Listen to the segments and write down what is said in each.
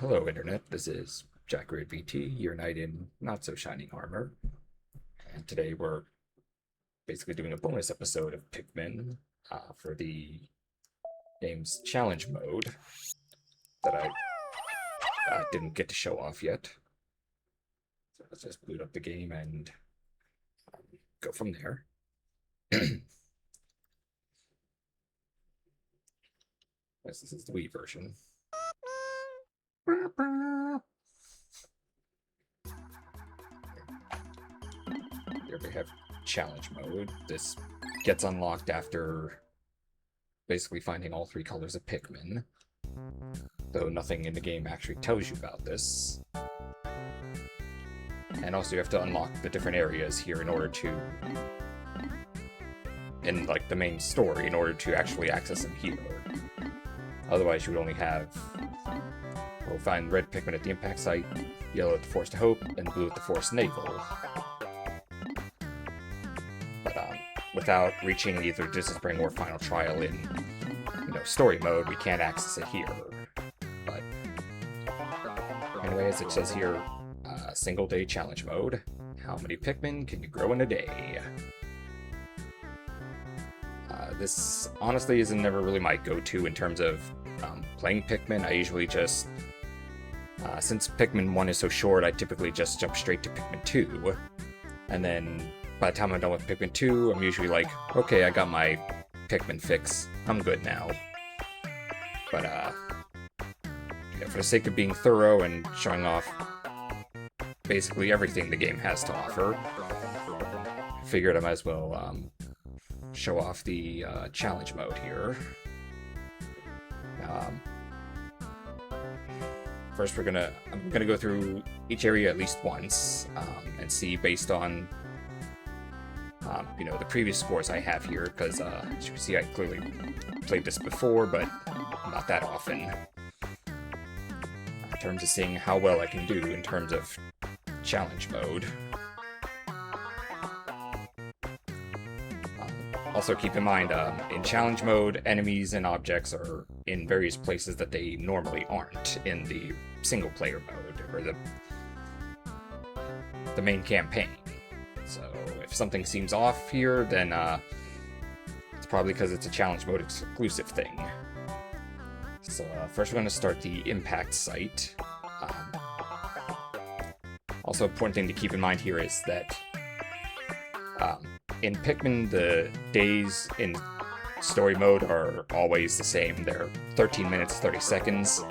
Hello, Internet. This is Jack Red VT, your knight in not so shining armor. And today we're basically doing a bonus episode of Pikmin for the game's challenge mode that I didn't get to show off yet. So let's just boot up the game and go from there. Yes, this is the Wii version. Here we have challenge mode. This gets unlocked after basically finding all three colors of Pikmin, though nothing in the game actually tells you about this. And also you have to unlock the different areas here in order to, in like the main story, in order to actually access them here. Otherwise you would only have, we'll find red Pikmin at the impact site, yellow at the Forest of Hope, and blue at the Forest Navel. But without reaching either Distant Spring or Final Trial in, story mode, we can't access it here. But anyway, as it says here, single day challenge mode. How many Pikmin can you grow in a day? This honestly isn't never really my go-to in terms of playing Pikmin. I usually just, since Pikmin 1 is so short, I typically just jump straight to Pikmin 2. And then by the time I'm done with Pikmin 2, I'm usually like, okay, I got my Pikmin fix. I'm good now. But for the sake of being thorough and showing off basically everything the game has to offer, I figured I might as well show off the challenge mode here. First, I'm gonna go through each area at least once and see based on the previous scores I have here, because as you can see, I clearly played this before, but not that often. In terms of seeing how well I can do in terms of challenge mode. Also keep in mind, in challenge mode, enemies and objects are in various places that they normally aren't in the single-player mode, or the main campaign. So if something seems off here, then it's probably because it's a challenge mode exclusive thing. So first we're going to start the impact site. Also, important thing to keep in mind here is that in Pikmin, the days in story mode are always the same. They're 13 minutes, 30 seconds.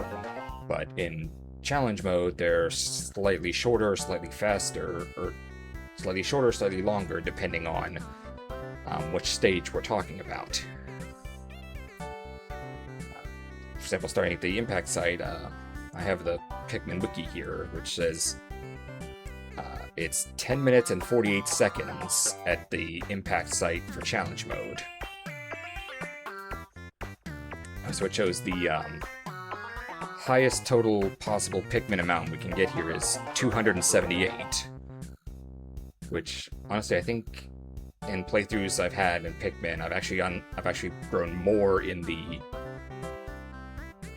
But in challenge mode, they're slightly shorter, slightly faster, or slightly shorter, slightly longer, depending on which stage we're talking about. For example, starting at the impact site, I have the Pikmin wiki here, which says it's 10 minutes and 48 seconds at the impact site for challenge mode. So it shows the highest total possible Pikmin amount we can get here is 278. Which, honestly, I think in playthroughs I've had in Pikmin, I've actually grown more in the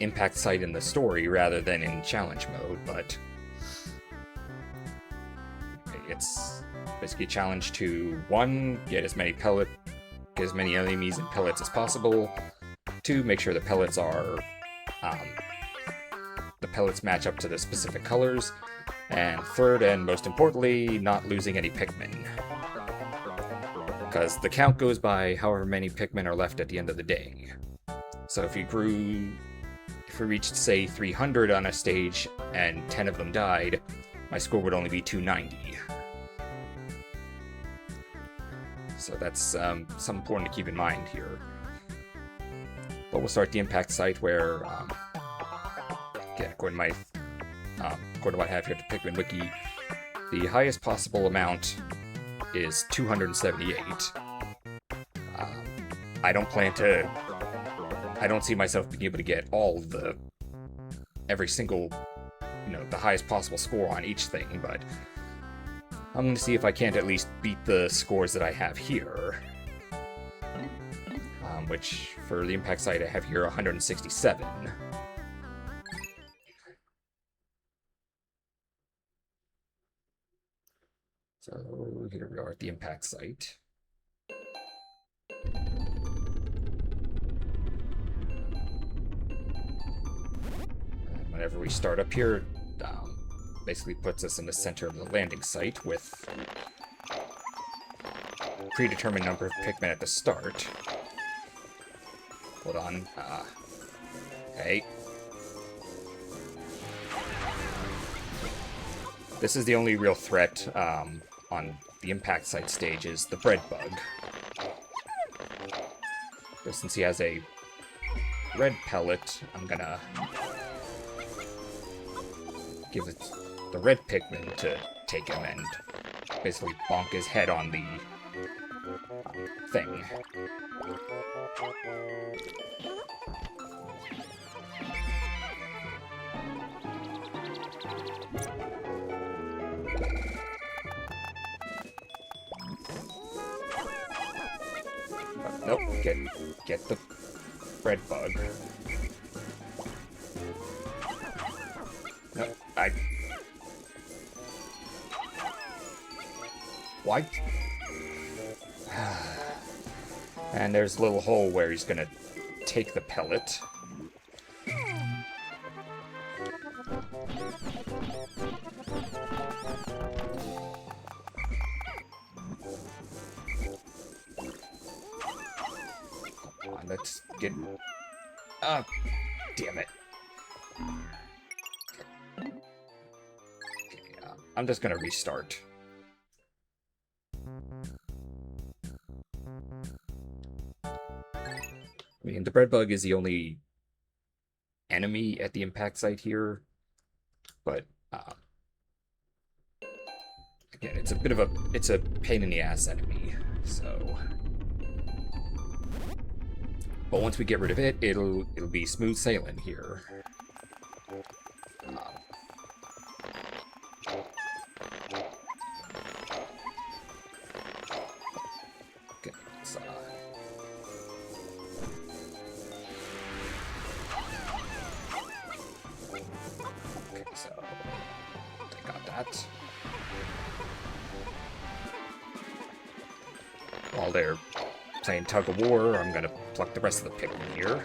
impact site in the story rather than in challenge mode, but it's basically a challenge to 1, get as many enemies and pellets as possible, 2, make sure the pellets are the pellets match up to the specific colors, and 3rd and most importantly, not losing any Pikmin. Because the count goes by however many Pikmin are left at the end of the day. So if we reached, say, 300 on a stage and 10 of them died, my score would only be 290. So that's something important to keep in mind here. But we'll start the impact site where, according to what I have here at the Pikmin wiki, the highest possible amount is 278. I don't see myself being able to get every single, the highest possible score on each thing, but I'm going to see if I can't at least beat the scores that I have here. Which, for the impact site, I have here 167. So here we are at the impact site. And whenever we start up here, basically puts us in the center of the landing site with a predetermined number of Pikmin at the start. Hold on. Okay. This is the only real threat on the impact site stage is the bread bug. So since he has a red pellet, I'm gonna give the red Pikmin to take him and basically bonk his head on the thing. Nope, get the bread bug. Nope, Why? And there's a little hole where he's gonna take the pellet. Come on, let's get... Ah, damn it. Okay, I'm just gonna restart. I mean, the bread bug is the only enemy at the impact site here, but again, it's a bit of a pain in the ass enemy. So, but once we get rid of it, it'll be smooth sailing here. Okay, so. So, I got that. While they're playing tug of war, I'm gonna pluck the rest of the Pikmin here.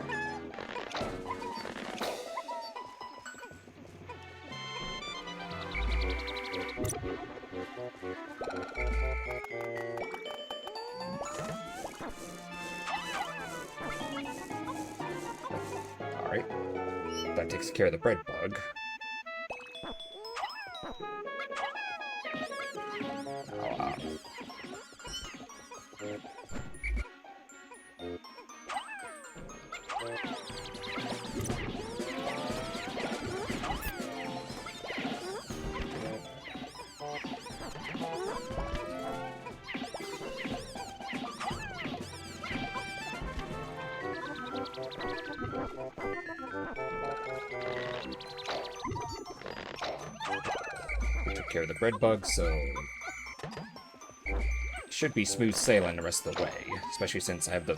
Alright. That takes care of the bread bug. We took care of the bread bug, so should be smooth sailing the rest of the way, especially since I have the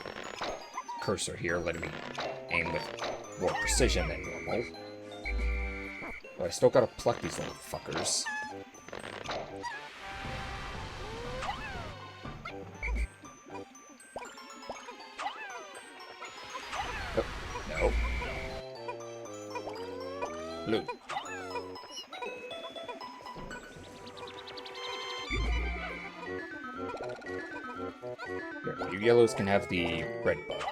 cursor here letting me aim with more precision than normal. But I still gotta pluck these little fuckers. Oh, no. Blue. Here, you yellows can have the bread bug.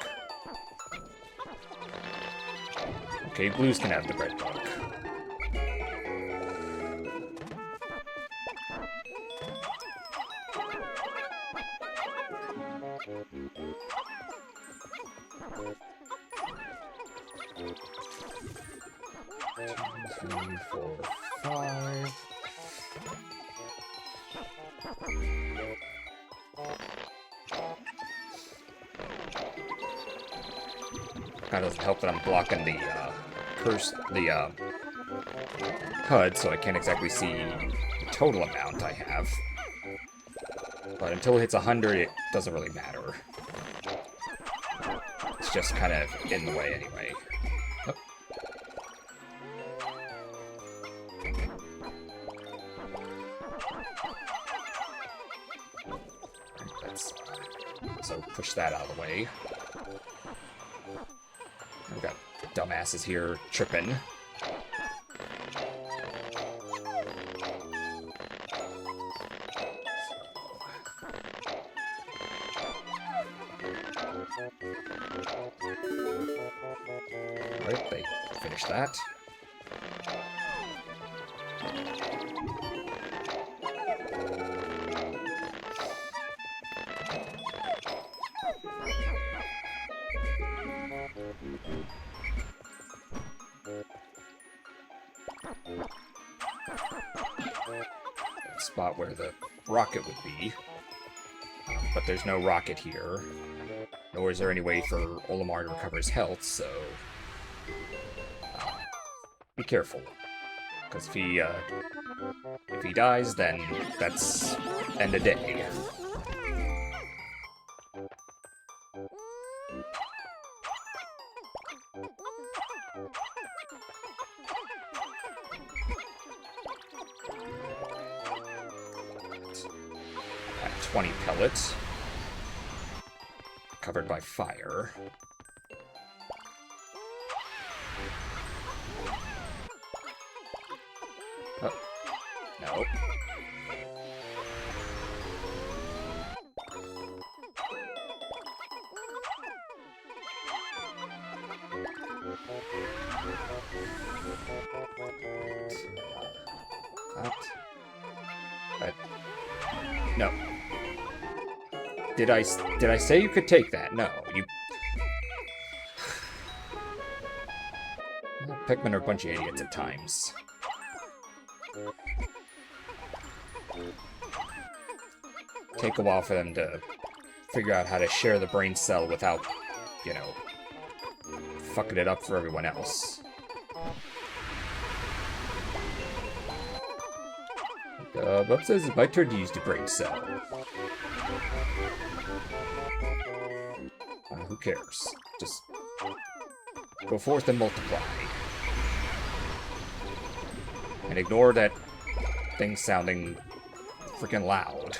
Okay, blues can have the bread bug. Two, three, four, five. Kind of doesn't help that I'm blocking the HUD, so I can't exactly see the total amount I have. But until it hits 100, it doesn't really matter. It's just kind of in the way anyway. Oh. push that out of the way. We've got dumbasses here tripping. Alright, they finished that. Spot where the rocket would be. But there's no rocket here. Nor is there any way for Olimar to recover his health, so... be careful. Because if he dies, then that's end of day. At 20 pellets. Covered by fire. Oh, no. No. Did I say you could take that? No, you... Pikmin are a bunch of idiots at times. Take a while for them to figure out how to share the brain cell without, you know, fucking it up for everyone else. Bob says it's my turn to use the brain cell. Who cares? Just go forth and multiply. And ignore that thing sounding freaking loud.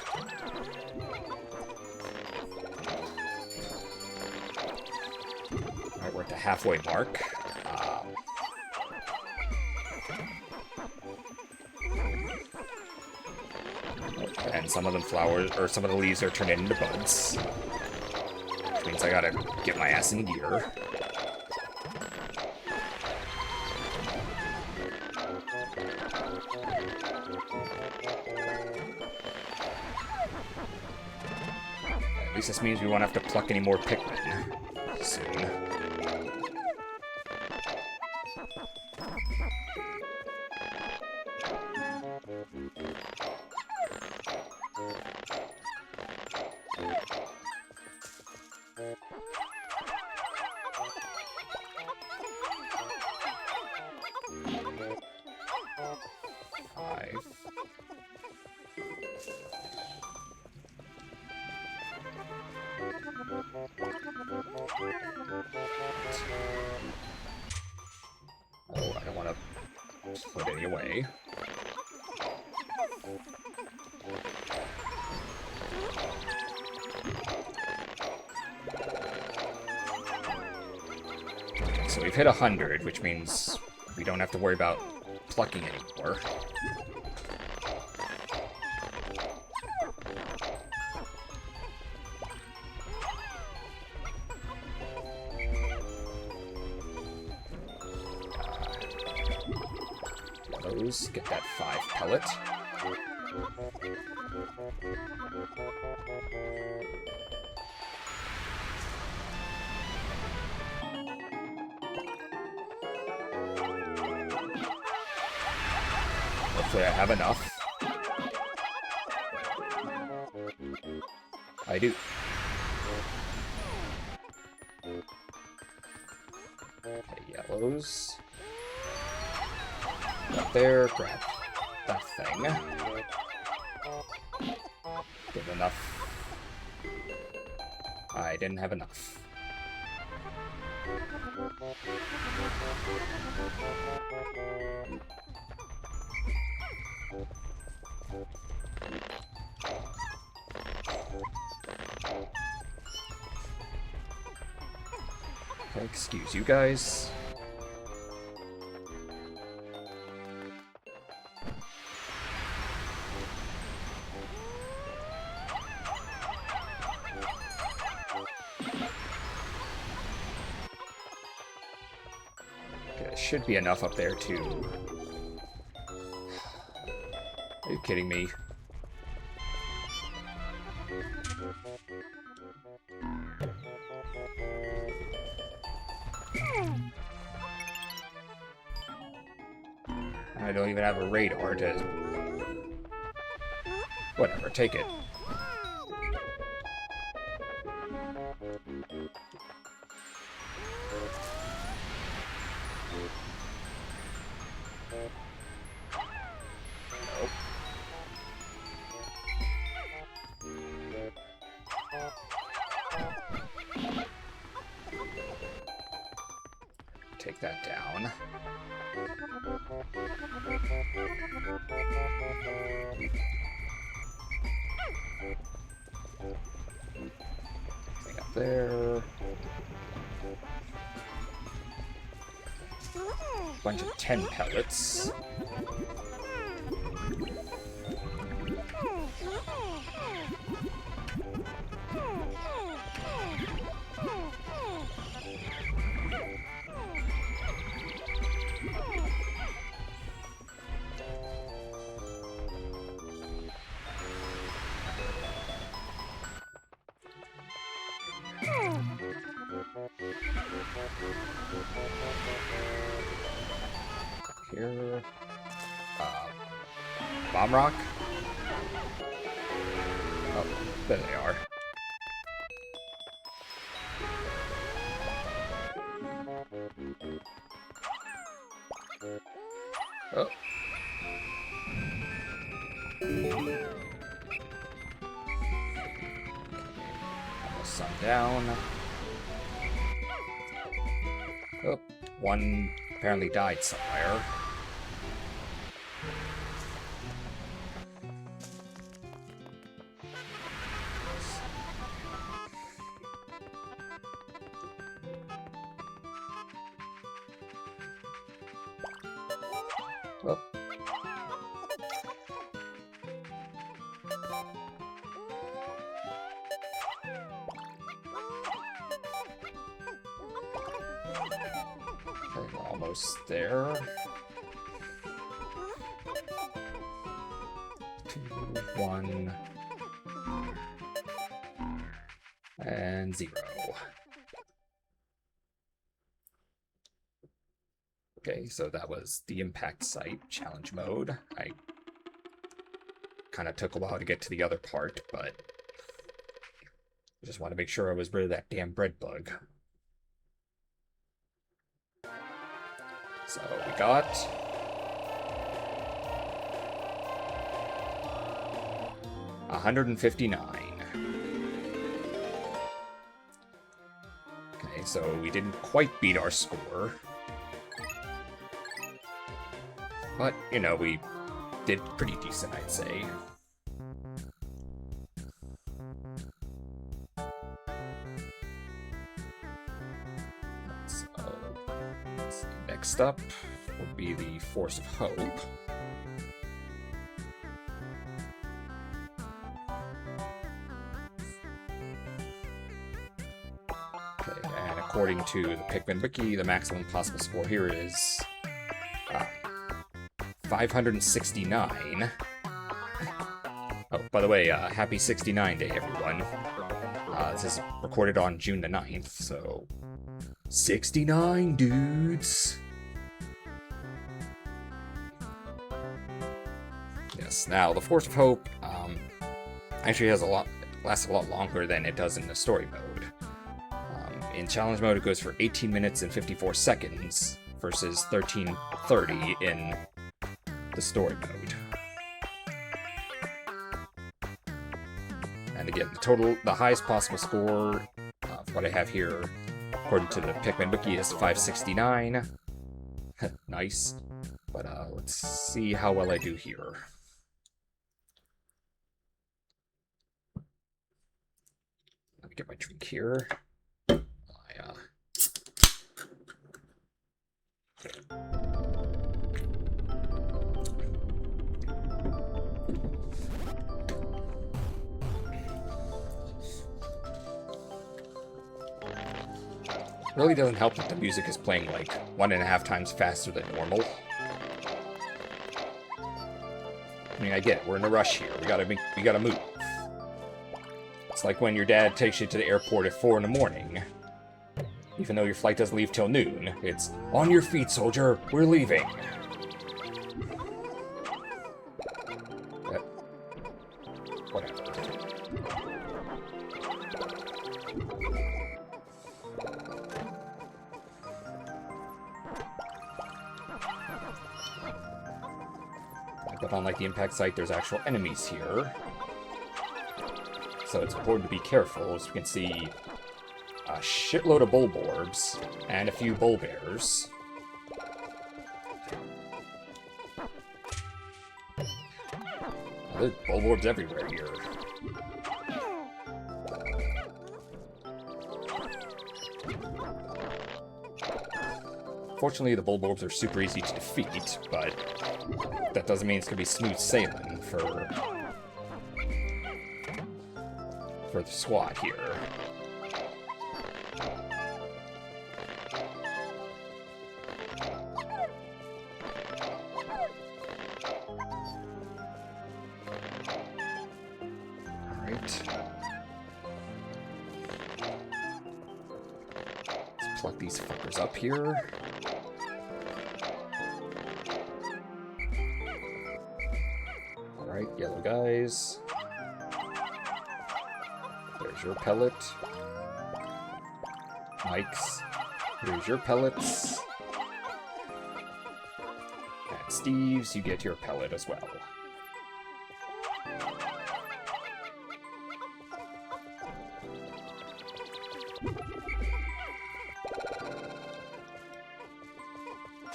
Alright, we're at the halfway mark. And some of them some of the leaves are turning into buds. Which means I gotta get my ass in gear. At least this means we won't have to pluck any more Pikmin soon. Oh, I don't want to put any away. Okay, so we've hit 100, which means we don't have to worry about plucking anymore. Get that 5 pellet. Hopefully I have enough. I do. Okay, yellows. Up there, grab that thing. Get enough. I didn't have enough. Excuse you guys. Okay, should be enough up there too. Are you kidding me? I don't even have a radar to... Whatever, take it. Nope. Take that down. Thing up there. Bunch of 10 pellets. Here. Bomb rock? Oh, there they are. Oh. Almost sun down. Oh, one apparently died somewhere. Oh. Okay, we're almost there. 2, 1, and 0. Okay, so that was the impact site challenge mode. I kind of took a while to get to the other part, but I just want to make sure I was rid of that damn bread bug. So we got 159. Okay, so we didn't quite beat our score. But, you know, we did pretty decent, I'd say. So, let's see. Next up would be the Force of Hope. Okay, and according to the Pikmin Wiki, the maximum possible score here is 569. Oh, by the way, happy 69 day, everyone. This is recorded on June the 9th, so 69 dudes. Yes, now the Force of Hope actually lasts a lot longer than it does in the story mode. In challenge mode, it goes for 18 minutes and 54 seconds versus 13:30 in the story mode. And again, the highest possible score for what I have here, according to the Pikmin Wiki, is 569. Nice. But let's see how well I do here. Let me get my drink here. My Really doesn't help that the music is playing like 1.5 times faster than normal. I mean, I get it. We're in a rush here. We gotta move. It's like when your dad takes you to the airport at 4 in the morning. Even though your flight doesn't leave till noon. It's, on your feet, soldier. We're leaving. Whatever. But unlike the impact site, there's actual enemies here. So it's important to be careful. As you can see, a shitload of bulborbs and a few bull bears. There's bulborbs everywhere here. Fortunately, the bulborbs are super easy to defeat, but that doesn't mean it's gonna be smooth sailing for the squad here. Alright. Let's pluck these fuckers up here. Alright, yellow guys. There's your pellet. Mike's. Here's your pellets. And Steve's, you get your pellet as well.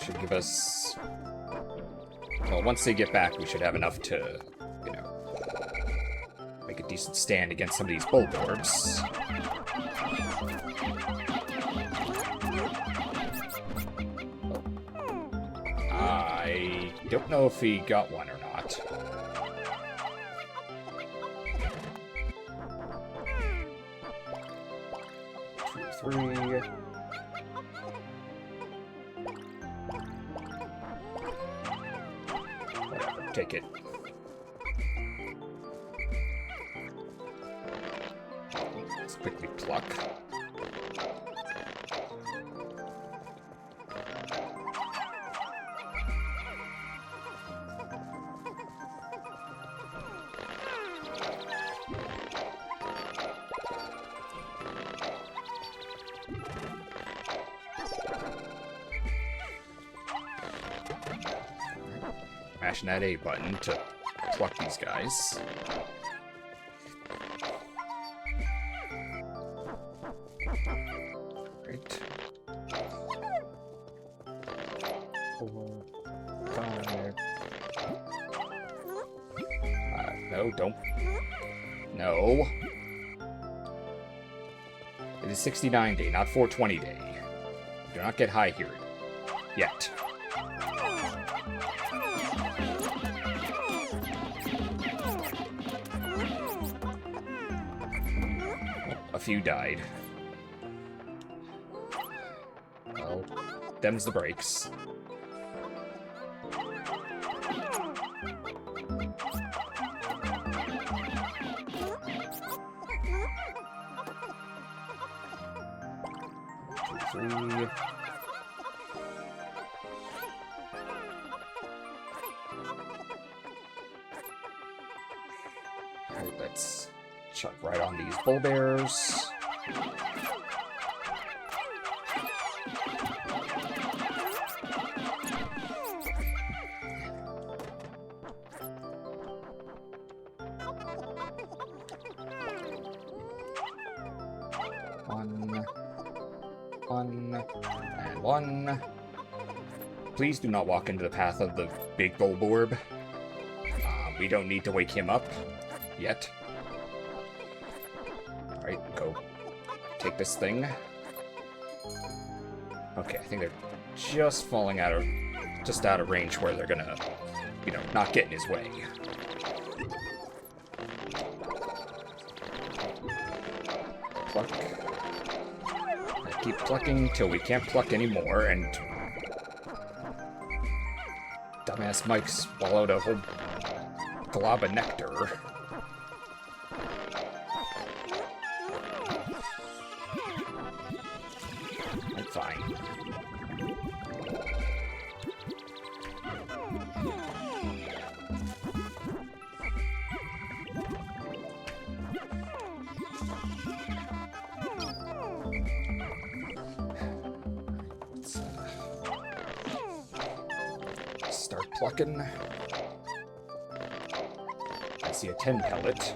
Should give us... Well, once they get back, we should have enough to, you know, make a decent stand against some of these bulborbs. I don't know if he got one or not. Two, three. Whatever, take it. Let's quickly pluck. Mashing that A button to pluck these guys. Great. 4, 5. No, don't. No. It is 69 day, not 420 day. Do not get high here. Yet. A few died. Well, them's the breaks. Two, three. Alright, let's chuck right on these bull bears. One, and one. Please do not walk into the path of the big bulborb. We don't need to wake him up yet. Alright, go take this thing. Okay, I think they're just falling out of range where they're gonna, you know, not get in his way. Pluck. I keep plucking till we can't pluck anymore, and dumbass Mike swallowed a whole glob of nectar. I'm fine. Start plucking. I see a 10 pellet.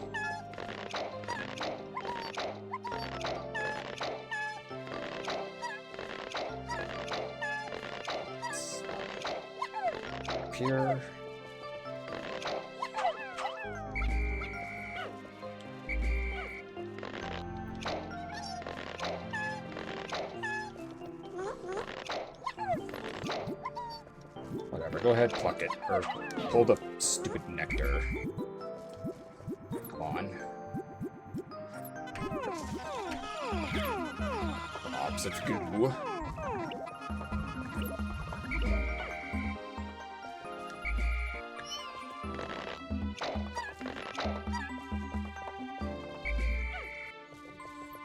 Up here. Whatever, go ahead, pluck it. Or pull the stupid nectar. Come on. Blobs of goo.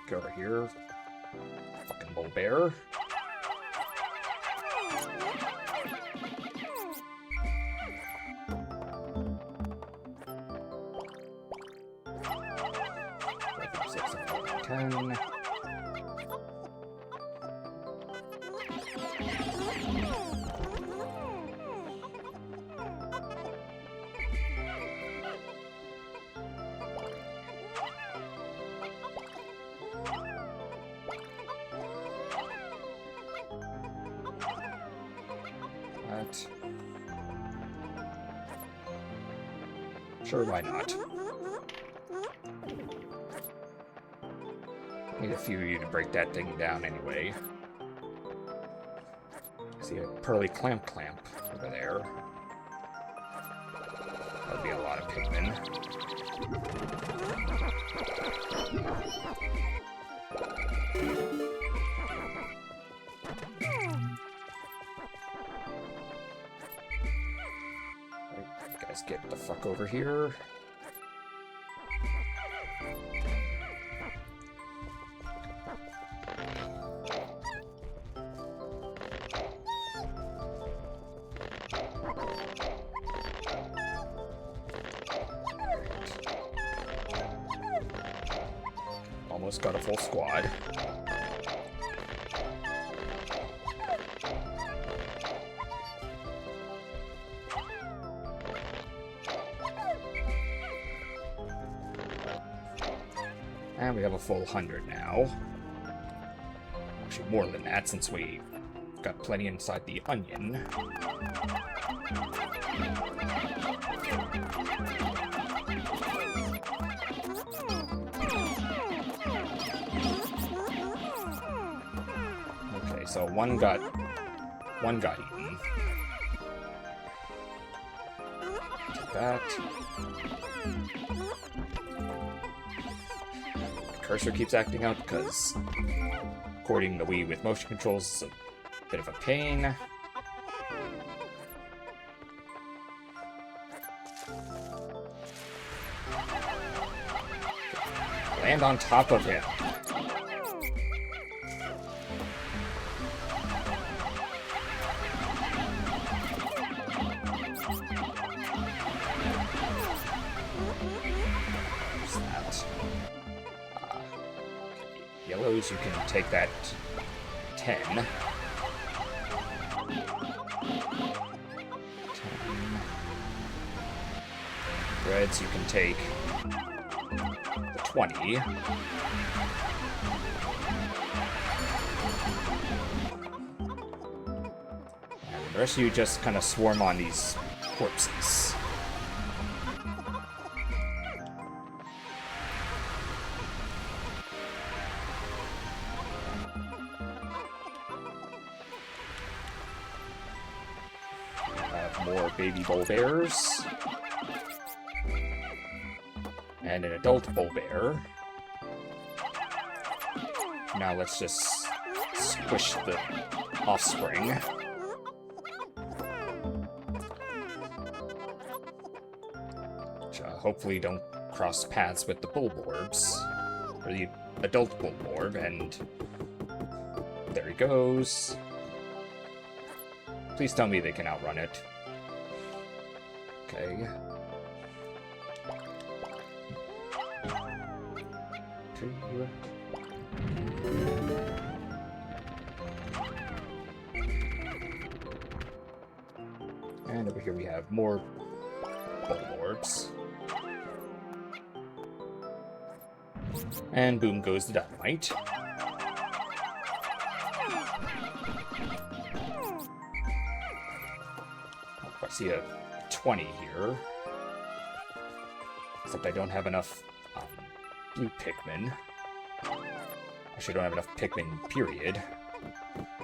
Go over here. Fucking bull bear. Sure, why not? Need a few of you to break that thing down anyway. See a pearly clamp over there. That'll be a lot of Pikmin. Guys, get the fuck over here. Almost got a full squad. And we have a full 100 now. Actually, more than that, since we got plenty inside the onion. Okay, so one got eaten. Take that. Cursor keeps acting out because recording the Wii with motion controls is a bit of a pain. Land on top of him. Yellows, you can take that 10. 10. Reds, you can take the 20. And the rest of you just kind of swarm on these corpses. more baby bull bears. And an adult bull bear. Now let's just squish the offspring. Which hopefully don't cross paths with the Bulborbs. Or the adult Bulborb, and there he goes. Please tell me they can outrun it. Okay. Two. And over here we have more Bulborbs. And boom goes the dynamite. I see a 20 here. Except I don't have enough blue Pikmin. Actually, I don't have enough Pikmin, period.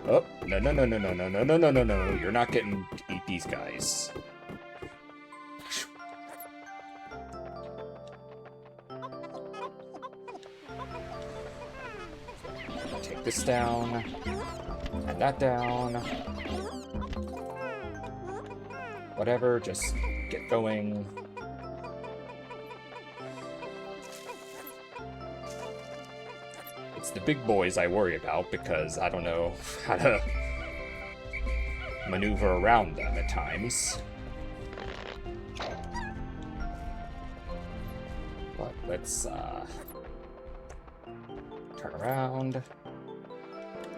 Oh, no, no, no, no, no, no, no, no, no, no, no. You're not getting to eat these guys. Take this down. And that down. Whatever, just get going. It's the big boys I worry about because I don't know how to maneuver around them at times. But let's turn around.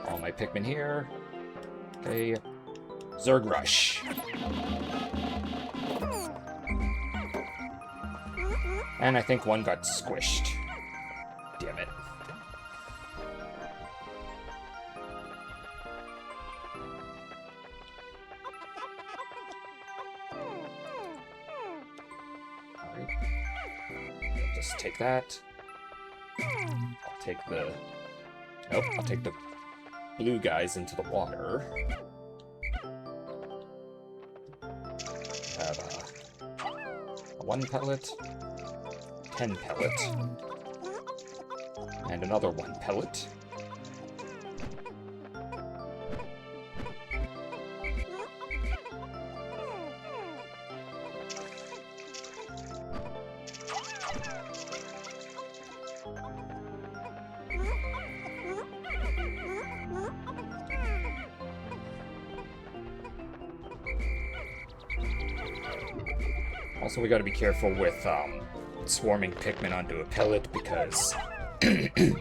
All my Pikmin here. Okay. Zerg Rush. And I think one got squished. Damn it. Alright. I'll just take that. I'll take the... Nope, I'll take the blue guys into the water. Have a 1 pellet. 10 pellet. And another 1 pellet. Also, we gotta be careful with, swarming Pikmin onto a pellet because the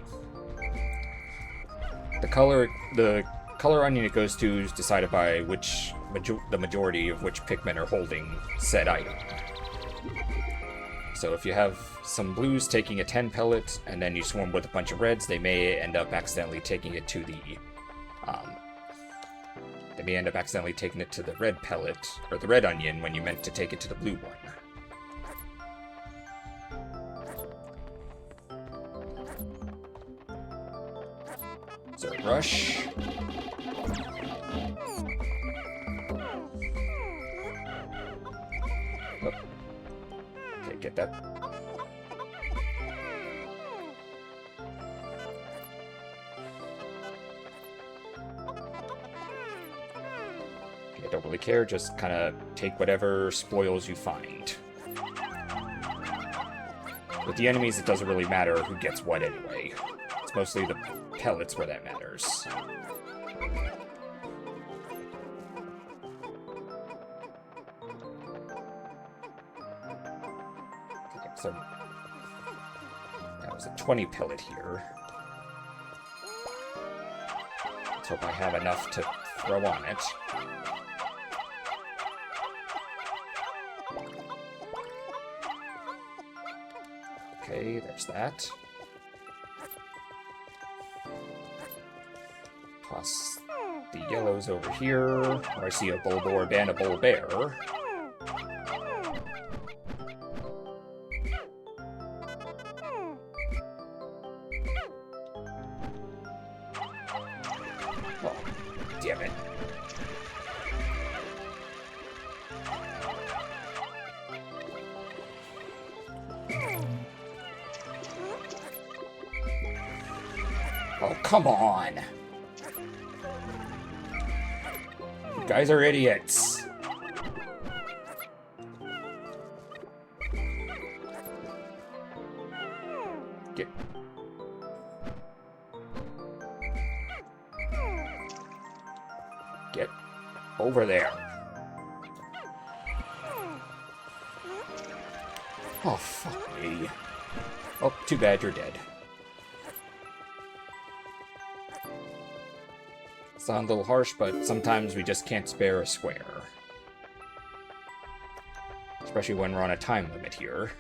color onion it goes to is decided by which the majority of which Pikmin are holding said item. So if you have some blues taking a 10 pellet and then you swarm with a bunch of reds, they may end up accidentally taking it to the red pellet or the red onion when you meant to take it to the blue one. Zerg Rush. Oh. Okay, get that. Okay, I don't really care, just kind of take whatever spoils you find. With the enemies, it doesn't really matter who gets what anyway. It's mostly the pellets where that matters. Okay, so that was a 20 pellet here. Let's hope I have enough to throw on it. Okay, there's that. Toss the yellows over here, where I see a Bulborb and a Bulbear. Oh, damn it. Oh, come on! You guys are idiots! Get... Get over there. Oh, fuck me. Oh, too bad you're dead. Sounds a little harsh, but sometimes we just can't spare a square. Especially when we're on a time limit here.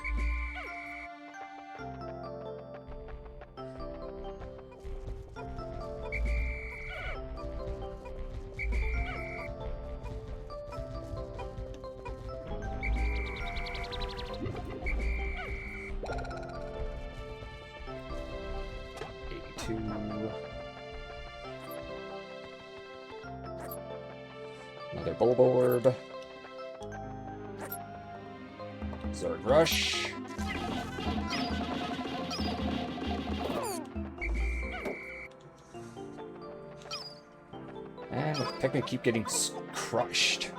Another Bulb Orb. Zerg Rush. And the Pikmin keep getting crushed.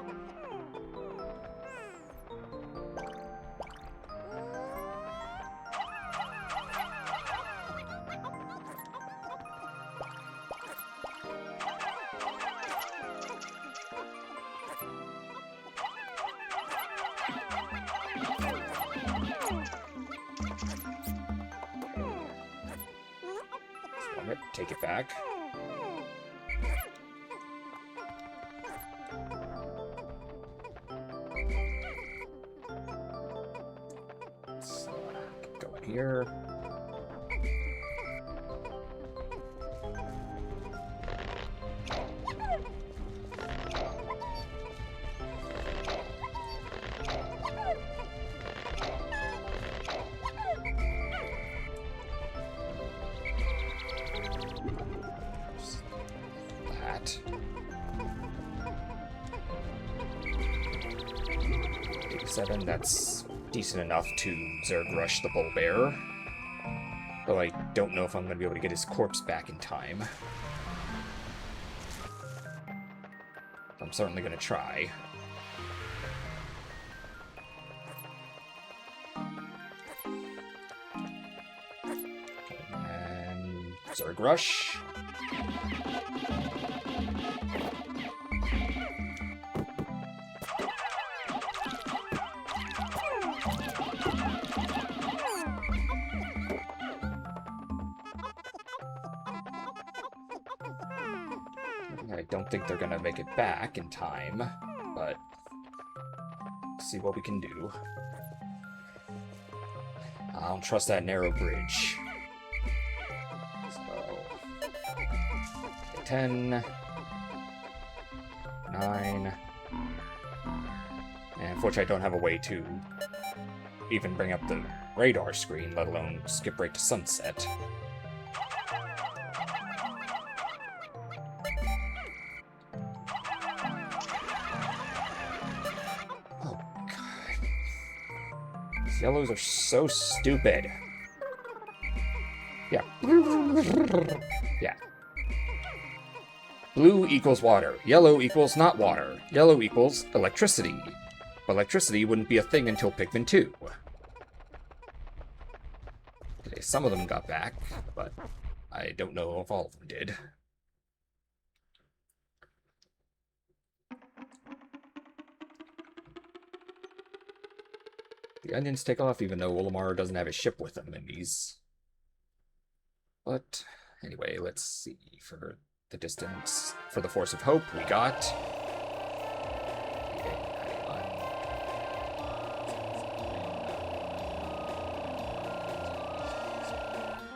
Take it back. Let's go here. That. 87, that's decent enough to Zerg Rush the Bull Bear. Though I don't know if I'm going to be able to get his corpse back in time. I'm certainly going to try. And Zerg Rush. I don't think they're gonna make it back in time, but see what we can do. I don't trust that narrow bridge. So, 10, 9, and unfortunately I don't have a way to even bring up the radar screen, let alone skip right to sunset. Yellows are so stupid. Yeah. Yeah. Blue equals water. Yellow equals not water. Yellow equals electricity. But electricity wouldn't be a thing until Pikmin 2. Okay, some of them got back, but I don't know if all of them did. The onions take off, even though Olimar doesn't have his ship with him in these. But anyway, let's see. For the distance, for the Force of Hope, we got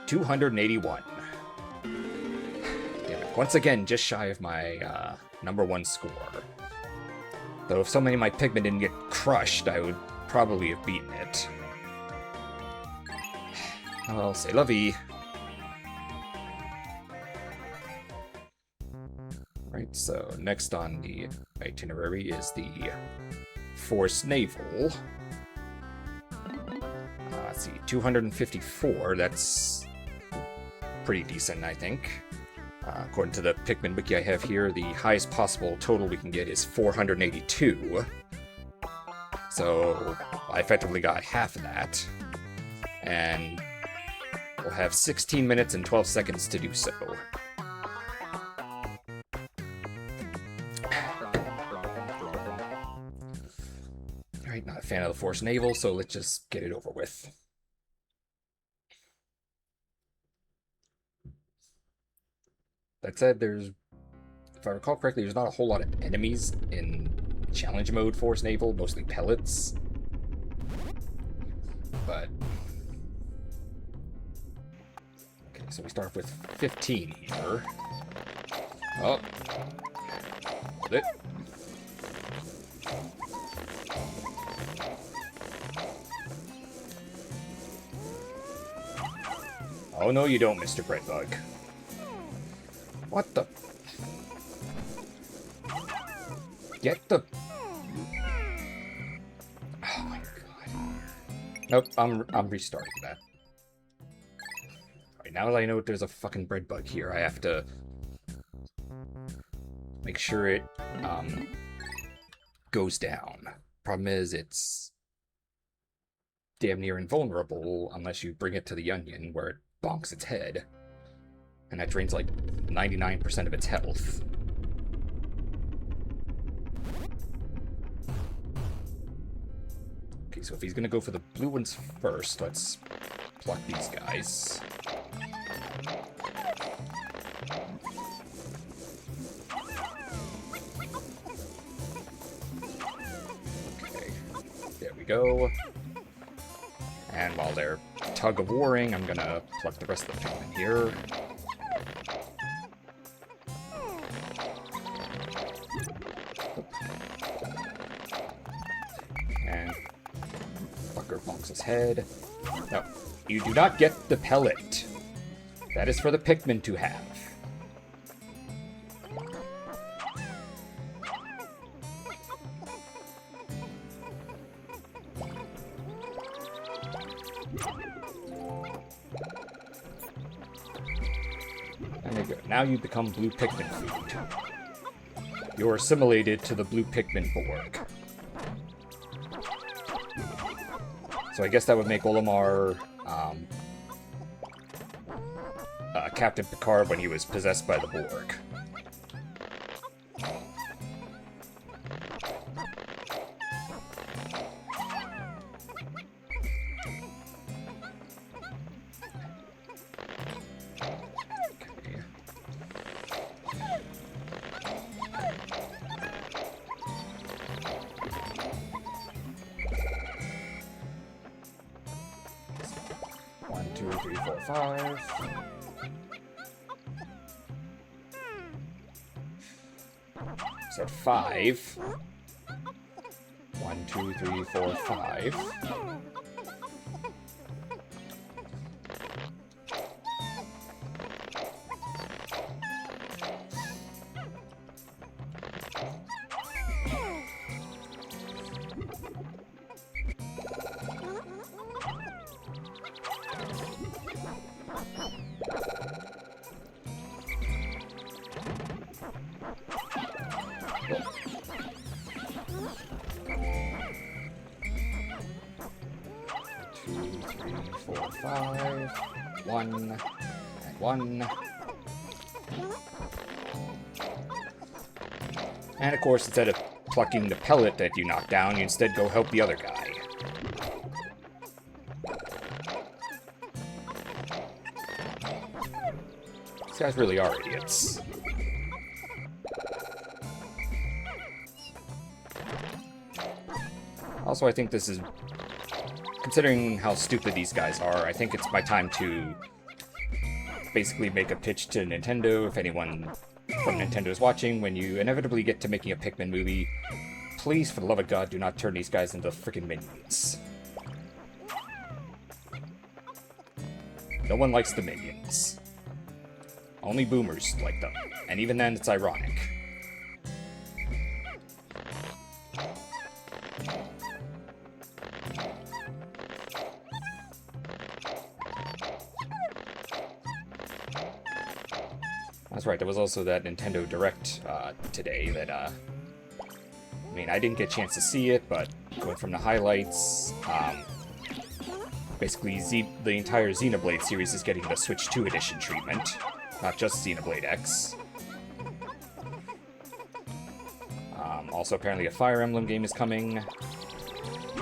281. Damn it. Once again, just shy of my #1 score. Though if so many of my Pikmin didn't get crushed, I would probably have beaten it. Well, c'est la vie. Right, so next on the itinerary is the Force Naval. Let's see, 254, that's pretty decent, I think. According to the Pikmin wiki I have here, the highest possible total we can get is 482. So I effectively got half of that. And we'll have 16 minutes and 12 seconds to do so. Alright, not a fan of the Force Naval, so let's just get it over with. That said, if I recall correctly, there's not a whole lot of enemies in challenge mode Force Naval, mostly pellets. But okay, so we start off with 15 here. Oh, hold it. Oh no, you don't, Mr. Breadbug. What the? Get the... Oh my god. Nope, I'm restarting that. Alright, now that I know there's a fucking bread bug here, I have to make sure it goes down. Problem is, it's damn near invulnerable unless you bring it to the onion, where it bonks its head. And that drains like 99% of its health. Okay, so if he's gonna go for the blue ones first, let's pluck these guys. Okay, there we go. And while they're tug-of-warring, I'm gonna pluck the rest of the Pikmin here. And fucker bonks his head. No, you do not get the pellet. That is for the Pikmin to have. And there you go. Now you become blue Pikmin food. You're assimilated to the blue Pikmin Borg. So I guess that would make Olimar Captain Picard when he was possessed by the Borg. One, two, three, four, five. So 5. 1, 2, 3, 4, 5. Four, 5, 1, and 1. And of course, instead of plucking the pellet that you knocked down, you instead go help the other guy. These guys really are idiots. Also, I think this is... Considering how stupid these guys are, I think it's my time to basically make a pitch to Nintendo. If anyone from Nintendo is watching, when you inevitably get to making a Pikmin movie, please, for the love of God, do not turn these guys into freaking minions. No one likes the minions. Only boomers like them. And even then, it's ironic. That's right, there was also that Nintendo Direct today that, I mean, I didn't get a chance to see it, but going from the highlights, basically the entire Xenoblade series is getting the Switch 2 edition treatment, not just Xenoblade X. Also, apparently a Fire Emblem game is coming,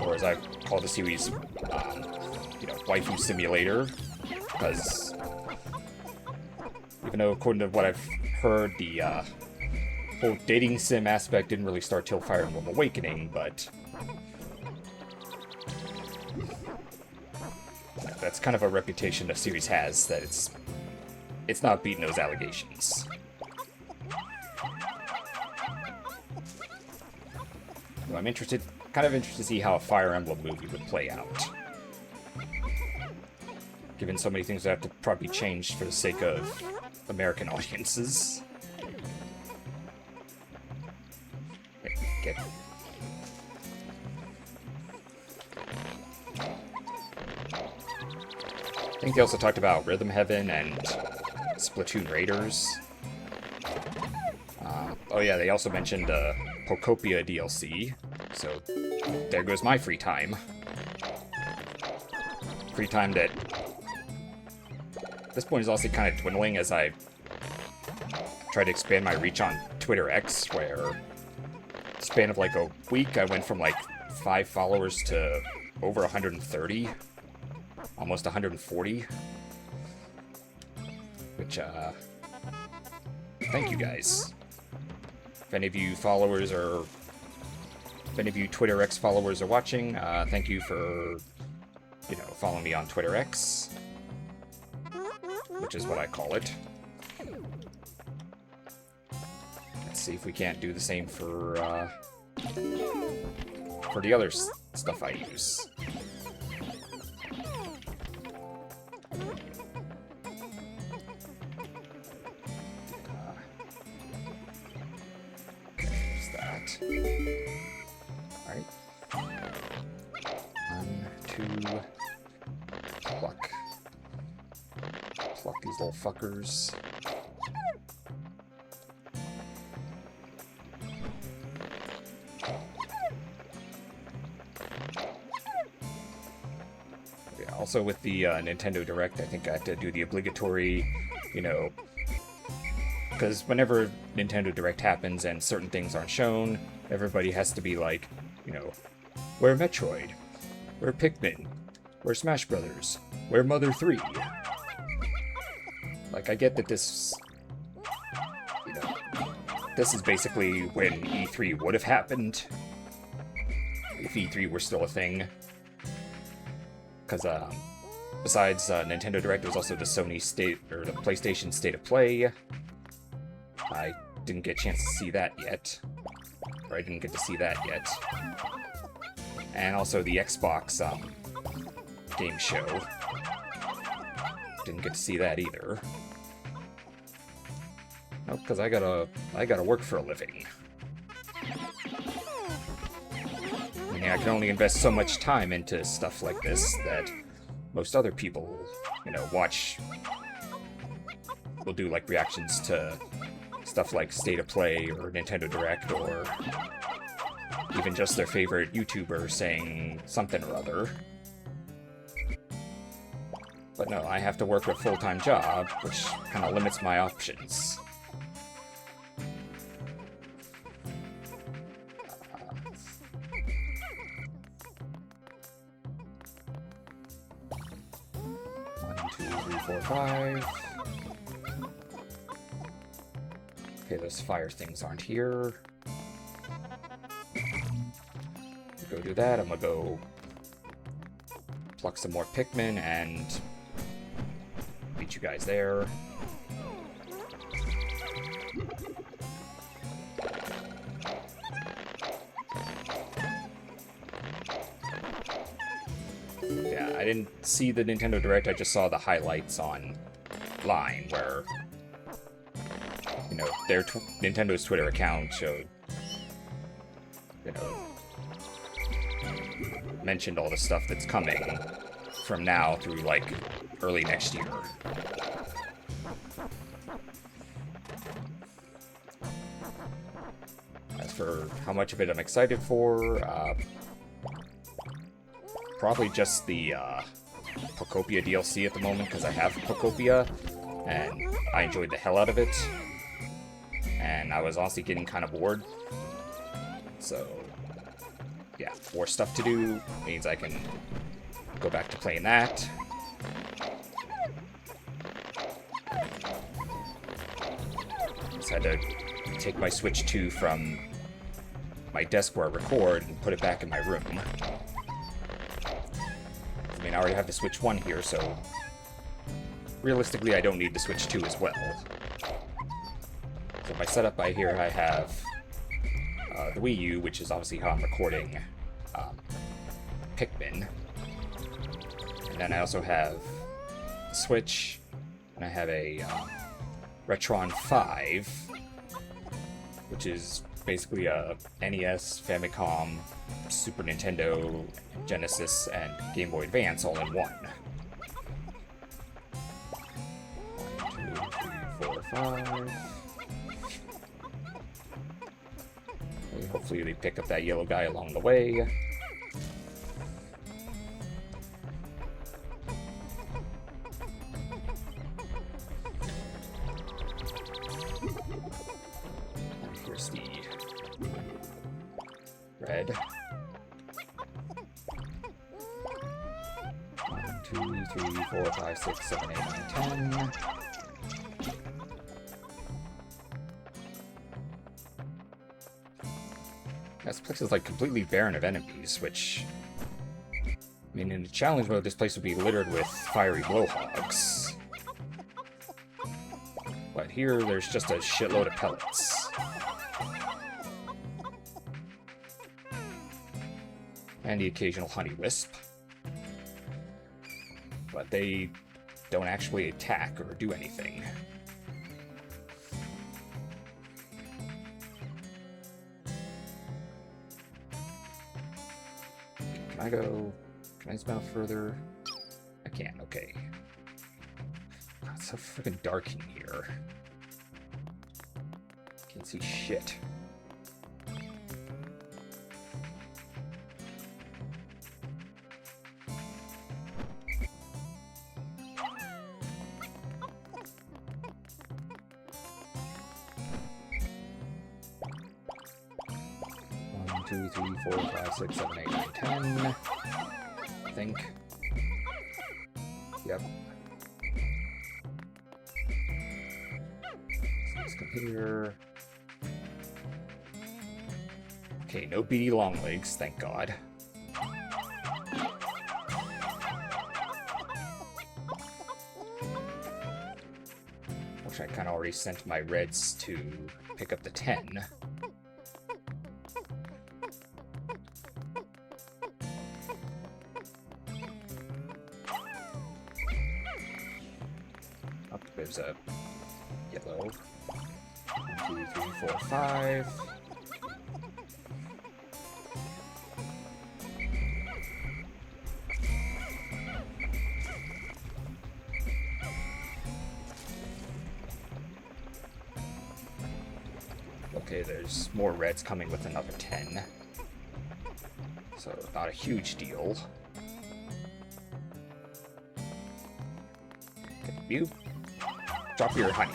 or as I call the series, you know, Waifu Simulator, because even though, according to what I've heard, the whole dating sim aspect didn't really start till Fire Emblem Awakening, but that's kind of a reputation the series has, that it's not beating those allegations. So I'm kind of interested to see how a Fire Emblem movie would play out. Given so many things that have to probably be changed for the sake of American audiences. Okay. I think they also talked about Rhythm Heaven and Splatoon Raiders. Oh yeah, they also mentioned Pokopia DLC, so there goes my free time. Free time that at this point is also kind of dwindling as I try to expand my reach on Twitter X, where span of like a week I went from like 5 followers to over 130, almost 140, which thank you guys. If any of you followers or if any of you Twitter X followers are watching, thank you for, you know, following me on Twitter X, which is what I call it. Let's see if we can't do the same for the other stuff I use. Alright. 1, 2. Pluck. Pluck these little fuckers. Yeah, also with the Nintendo Direct, I think I have to do the obligatory, you know, because whenever Nintendo Direct happens and certain things aren't shown, everybody has to be like, you know, where Metroid? Where Pikmin? Where Smash Brothers? Where Mother 3? Like, I get that this, you know, this is basically when E3 would have happened, if E3 were still a thing. Because, besides Nintendo Direct, there was also the Sony State, or the PlayStation State of Play. I didn't get a chance to see that yet. Or I didn't get to see that yet. And also the Xbox game show. Didn't get to see that either. Nope, because I gotta work for a living. I mean, I can only invest so much time into stuff like this that most other people, you know, will do like reactions to stuff like State of Play or Nintendo Direct, or even just their favorite YouTuber saying something or other. But no, I have to work a full-time job, which kind of limits my options. One, 2, 3, 4, 5. Okay, those fire things aren't here. Go do that. I'm gonna go pluck some more Pikmin and beat you guys there. Yeah, I didn't see the Nintendo Direct, I just saw the highlights online where, you know, their Nintendo's Twitter account showed, you know, mentioned all the stuff that's coming from now through, like, early next year. for how much of it I'm excited for, probably just the Pokopia DLC at the moment, because I have Pokopia, and I enjoyed the hell out of it. And I was honestly getting kind of bored. So, yeah, more stuff to do means I can go back to playing that. Just had to take my Switch 2 from my desk where I record and put it back in my room. I mean, I already have the Switch 1 here, so realistically I don't need the Switch 2 as well. So my setup I have the Wii U, which is obviously how I'm recording Pikmin. And then I also have the Switch, and I have a Retron 5, which is basically a NES, Famicom, Super Nintendo, Genesis, and Game Boy Advance all in one. 1, 2, 3, 4, 5. Okay, hopefully they pick up that yellow guy along the way. Here's the red. 1, 2, 3, 4, 5, 6, 7, 8, 9, 10. This place is like completely barren of enemies, which, I mean, in the challenge mode, this place would be littered with fiery blowhogs. But here, there's just a shitload of pellets. And the occasional honey wisp. But they don't actually attack or do anything. Can I zoom out further? I can, okay. God, it's so freaking dark in here. Can't see shit. One, 2, 3, 4, 5, 6, 7, 8, 9, 10. I think. Yep. So let's come here. Okay, no beady long legs, thank God. Wish I kind of already sent my reds to pick up the 10. There's a yellow. 1, 2, 3, 4, 5. Okay, there's more reds coming with another 10. So, not a huge deal. Okay, you. Drop your honey.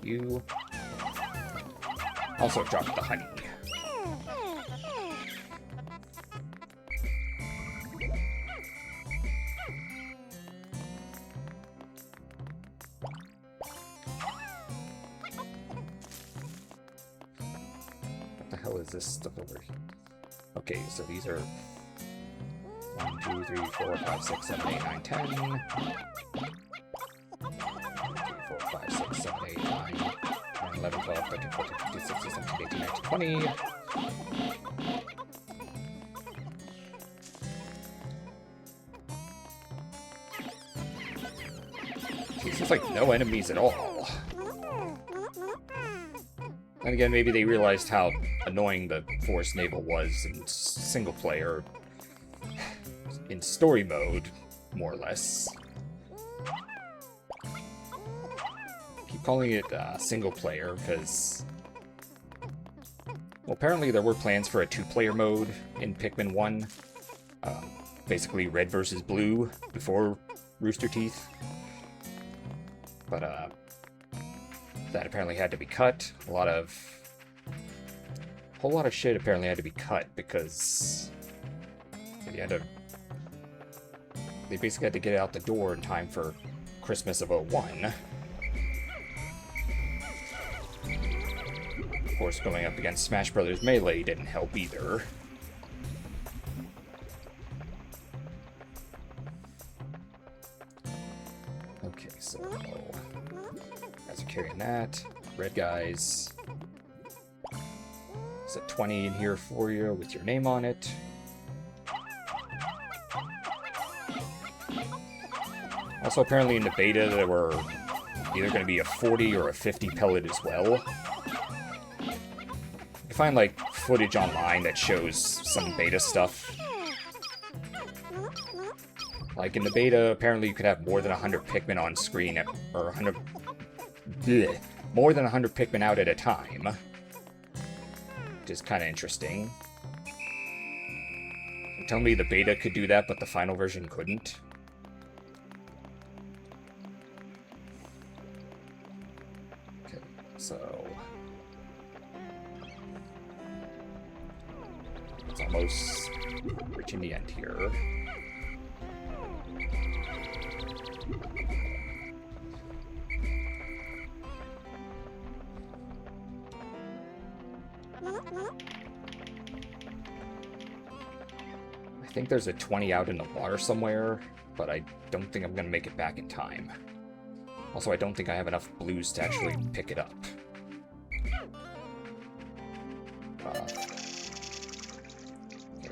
You also drop the honey. Is this stuff over here? Okay, so these are 1, 2, 3, 4, 5, 6, 7, 8, 9, 10. 1, 2, 4, 5, 6, 7, 8, 9, 10, 11, 12, 13, 14, 15, 16, 17, 18, 19, 20. This is like no enemies at all. And again, maybe they realized how annoying the Forest Navel was in single player, in story mode, more or less. Keep calling it single player because, well, apparently there were plans for a two-player mode in Pikmin 1. Basically red versus blue before Rooster Teeth. But that apparently had to be cut. A whole lot of shit apparently had to be cut because they basically had to get it out the door in time for Christmas of '01. Of course, going up against Smash Bros. Melee didn't help either. Okay, so guys are carrying that. Red guys. There's a 20 in here for you with your name on it. Also, apparently in the beta, there were either going to be a 40 or a 50 pellet as well. You find, like, footage online that shows some beta stuff. Like, in the beta, apparently you could have more than 100 Pikmin on screen, or 100... bleh, more than 100 Pikmin out at a time. Which is kind of interesting. You're telling me the beta could do that, but the final version couldn't? Okay, so... it's almost reaching the end here. I think there's a 20 out in the water somewhere, but I don't think I'm going to make it back in time. Also, I don't think I have enough blues to actually pick it up. Okay,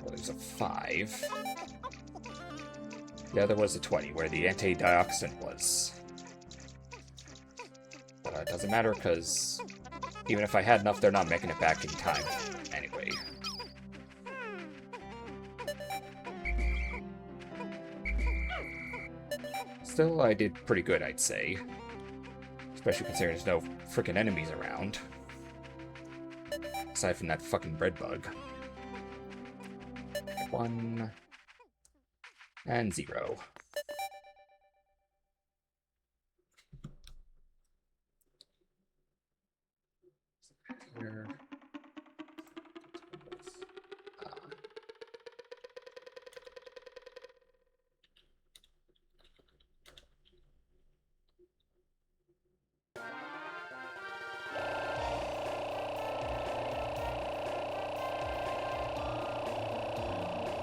well, there's a 5. Yeah, there was a 20, where the antidioxin was. But it doesn't matter, because even if I had enough, they're not making it back in time anyway. Still, I did pretty good, I'd say. Especially considering there's no frickin' enemies around. Aside from that fucking bread bug. 1... and 0. Here.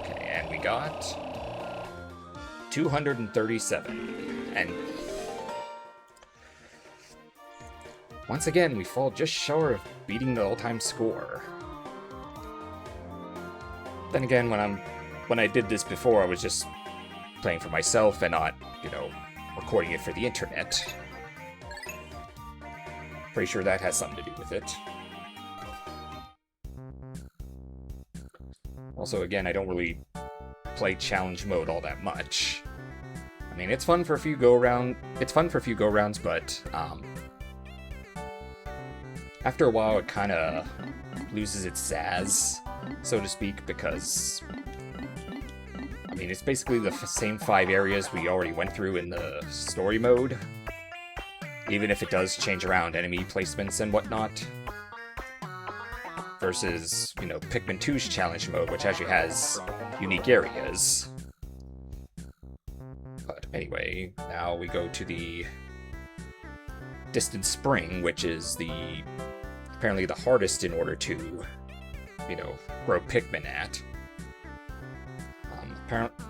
Okay, and we got 237, and once again we fall just short of beating the all-time score. Then again, when I did this before, I was just playing for myself and not, you know, recording it for the internet. Pretty sure that has something to do with it. Also, again, I don't really play challenge mode all that much. I mean, it's fun for a few go-rounds, but after a while it kind of loses its zazz, so to speak, because I mean, it's basically the same 5 areas we already went through in the story mode, even if it does change around enemy placements and whatnot. Versus, you know, Pikmin 2's challenge mode, which actually has unique areas. But anyway, now we go to the Distant Spring, which is apparently the hardest in order to, you know, grow Pikmin at.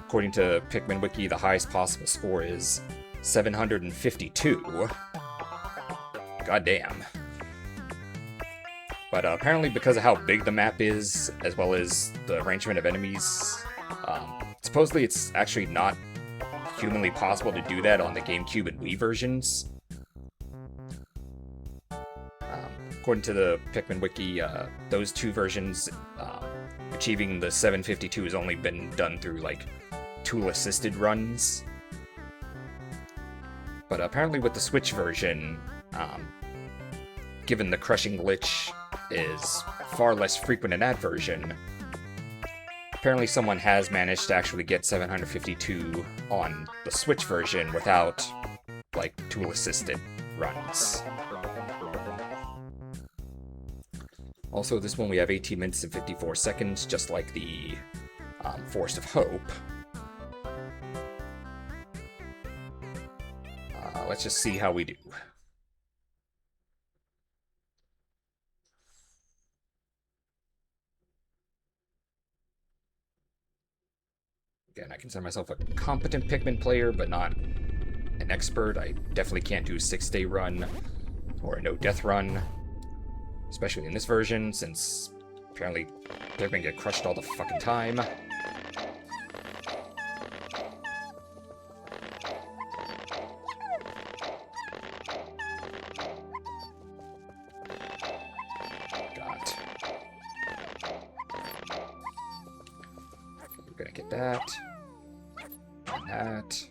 According to Pikmin Wiki, the highest possible score is 752. Goddamn. But apparently, because of how big the map is, as well as the arrangement of enemies, supposedly it's actually not humanly possible to do that on the GameCube and Wii versions. According to the Pikmin Wiki, those 2 versions, achieving the 752 has only been done through, like, tool-assisted runs. But apparently with the Switch version, given the crushing glitch is far less frequent in that version, apparently someone has managed to actually get 752 on the Switch version without, like, tool-assisted runs. Also, this one we have 18 minutes and 54 seconds, just like the Forest of Hope. Let's just see how we do. Again, I consider myself a competent Pikmin player, but not an expert. I definitely can't do a 6-day run or a no-death run, especially in this version, since apparently Pikmin get crushed all the fucking time. We're gonna get that. And that.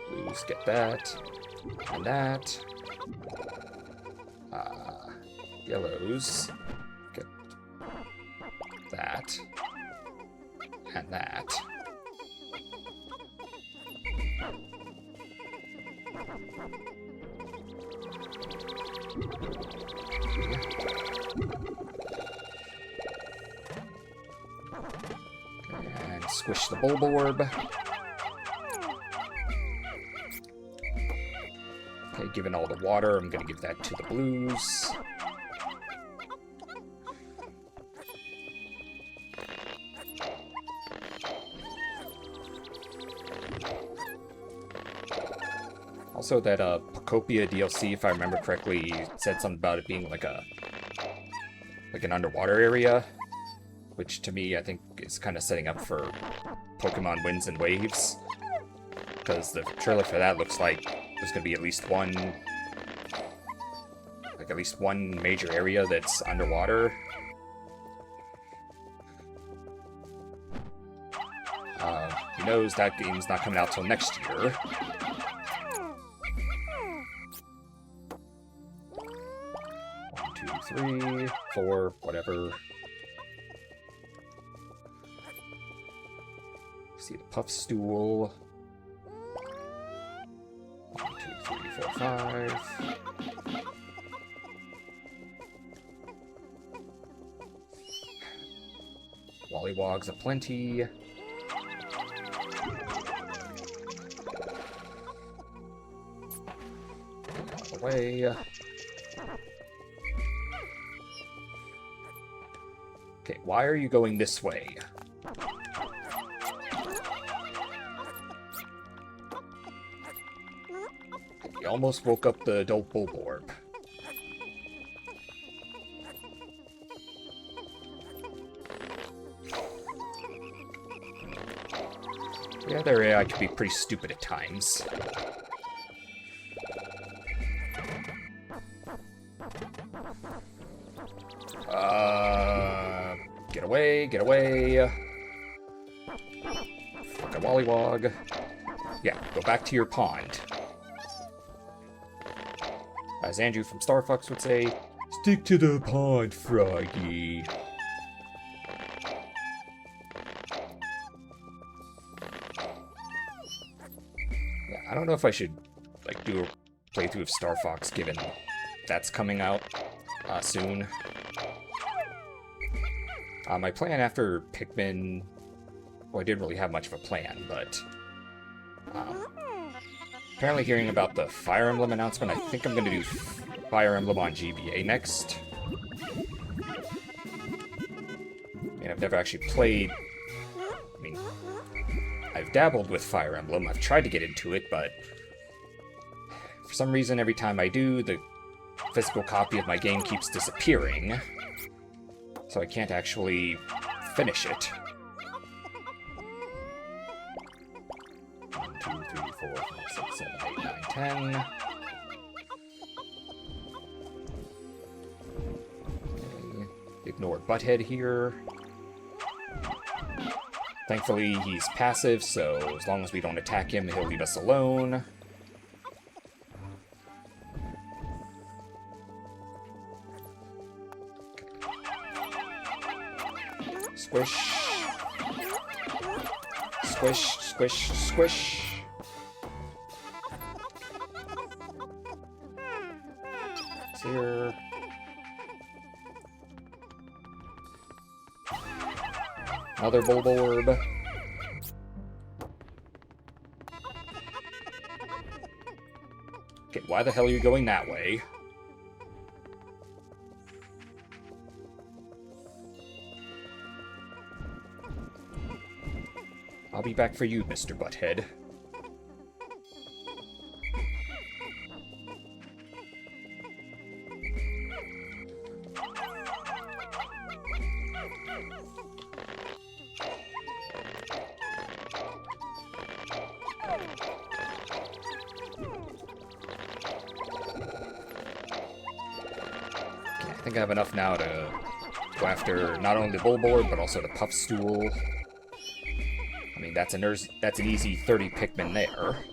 Blues get that. And that. Yellows get that. And that. And squish the Bulborb. Okay, given all the water, I'm gonna give that to the blues. Also, that Pocopia DLC, if I remember correctly, said something about it being like an underwater area, which to me I think is kind of setting up for Pokemon Winds and Waves, because the trailer for that looks like there's gonna be at least one major area that's underwater. Who knows, that game's not coming out till next year. 3, 4, whatever. See the puff stool. 1, 2, 3, 4, 5. Wollywogs aplenty. Out of the way. Okay, why are you going this way? You almost woke up the adult Bulborb. Yeah, their AI can be pretty stupid at times. Get away, get away. Fucking Wollywog. Yeah, go back to your pond. As Andrew from Star Fox would say, stick to the pond, Froggy. Yeah, I don't know if I should, like, do a playthrough of Star Fox, given that's coming out soon. My plan after Pikmin... Well, I didn't really have much of a plan, but... apparently hearing about the Fire Emblem announcement, I think I'm going to do Fire Emblem on GBA next. And I've never actually played... I mean, I've dabbled with Fire Emblem, I've tried to get into it, but... for some reason, every time I do, the physical copy of my game keeps disappearing. So I can't actually finish it. 1, 2, 3, 4, 5, 6, 7, 8, 9, 10. Okay. ignore Butthead here. Thankfully, he's passive, so as long as we don't attack him, he'll leave us alone. Squish. Squish, squish, squish. It's here. Another Bulborb. Okay, why the hell are you going that way? I'll be back for you, Mr. Butthead. I think I have enough now to go after not only the Bulborb, but also the Puffstool. I mean, that's an easy 30 Pikmin there.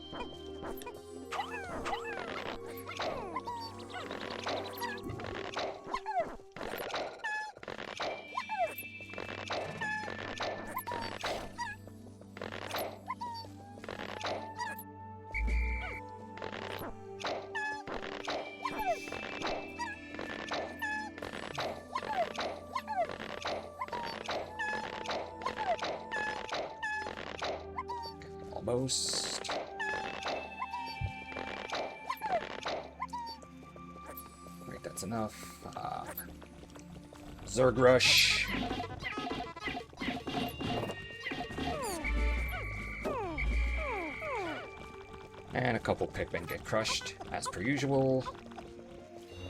Almost. Right, that's enough. Zerg Rush. And a couple Pikmin get crushed, as per usual.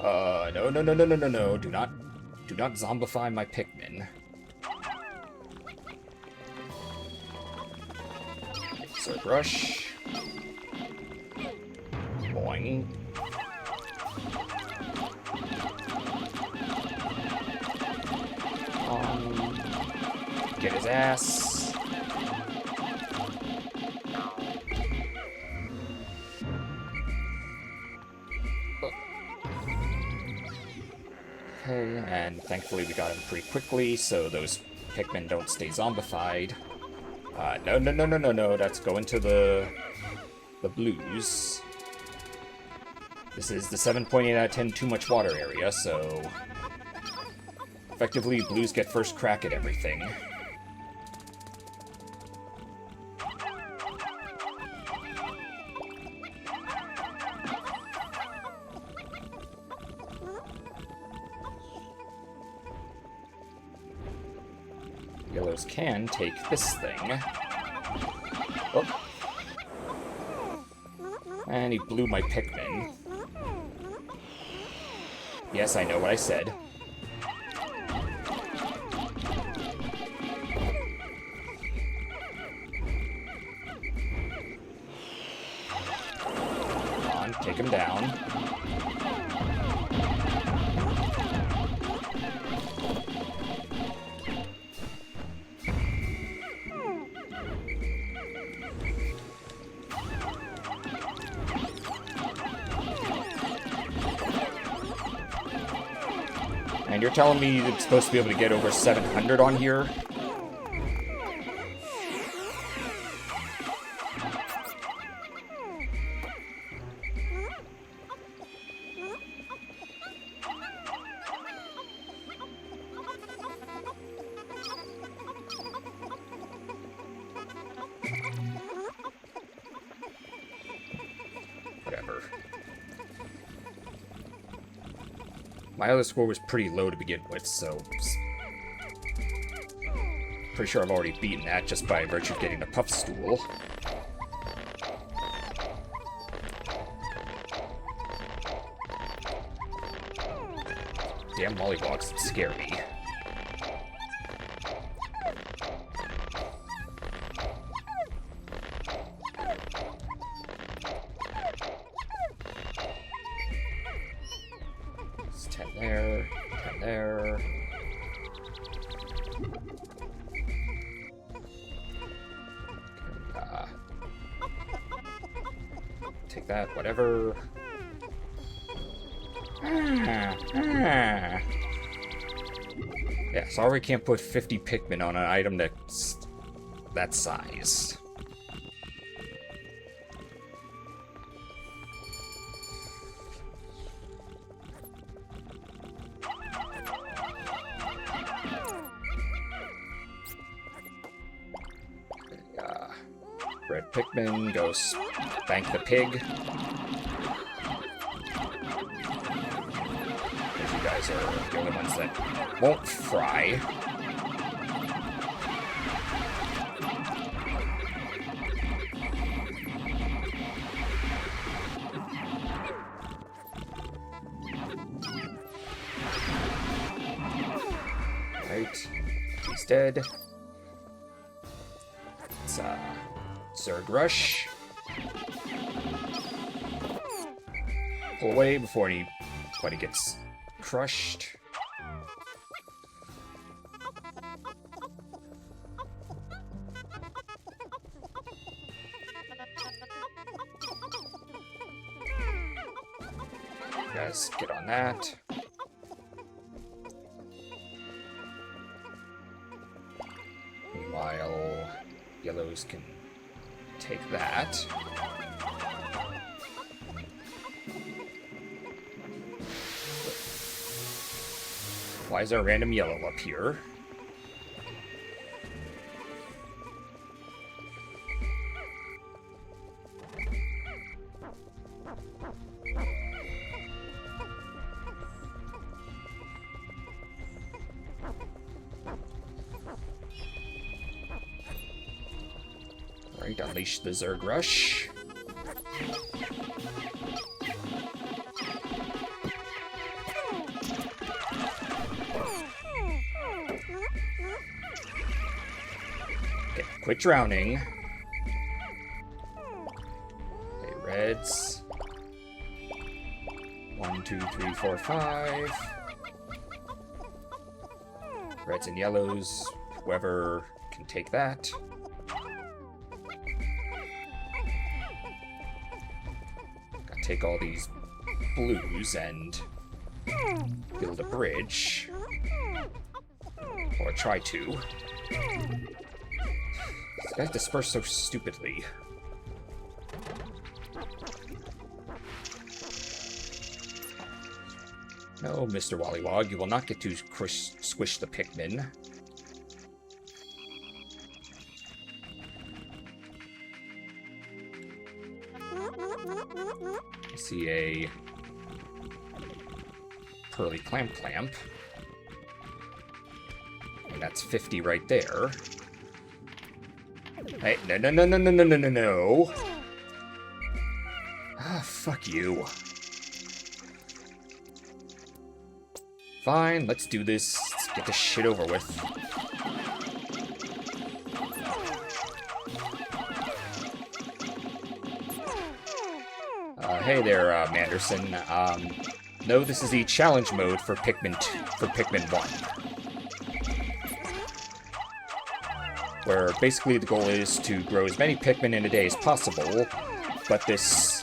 No. Do not zombify my Pikmin. Zerg Rush. Boing. Get his ass. Okay, and thankfully we got him pretty quickly, so those Pikmin don't stay zombified. No, that's going to the blues. This is the 7.8 out of 10 too much water area, so effectively blues get first crack at everything. Yellows can take this thing. Oh. And he blew my Pikmin. Yes, I know what I said. Come on, take him down. And you're telling me it's supposed to be able to get over 700 on here? Whatever. My other score was pretty low to begin with, so pretty sure I've already beaten that just by virtue of getting the Puffstool. Damn mollywogs that scare me. It's 10 there, 10 there. take that, whatever. Yeah, sorry, can't put 50 Pikmin on an item that's that size. Red Pikmin goes bank the pig. Because you guys are the only ones that won't fry. Right, he's dead. It's Zerg Rush. Pull away before anybody gets crushed. You guys get on that. Meanwhile, yellows can take that. Why is there a random yellow up here? Right, unleash the Zerg Rush. Okay, quit drowning. Okay, reds. 1, 2, 3, 4, 5. Reds and yellows, whoever can take that. Take all these blues and build a bridge. Or try to. These guys disperse so stupidly. No, Mr. Wollywog, you will not get to squish the Pikmin. I see a Pearly Clamp. And that's 50 right there. Hey, no. Ah, fuck you. Fine, let's do this. Let's get this shit over with. Hey there, Manderson. No, this is the challenge mode for Pikmin 1. Where basically the goal is to grow as many Pikmin in a day as possible, but this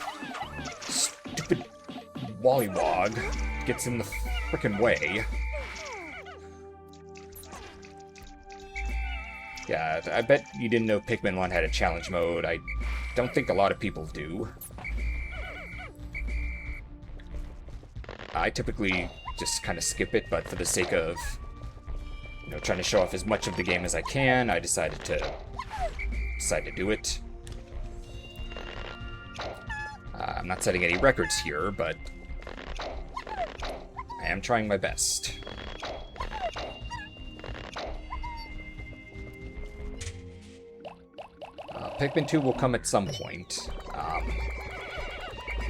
stupid Wollywog gets in the frickin' way. Yeah, I bet you didn't know Pikmin 1 had a challenge mode. I don't think a lot of people do. I typically just kind of skip it, but for the sake of, you know, trying to show off as much of the game as I can, I decided to do it. I'm not setting any records here, but I am trying my best. Pikmin 2 will come at some point.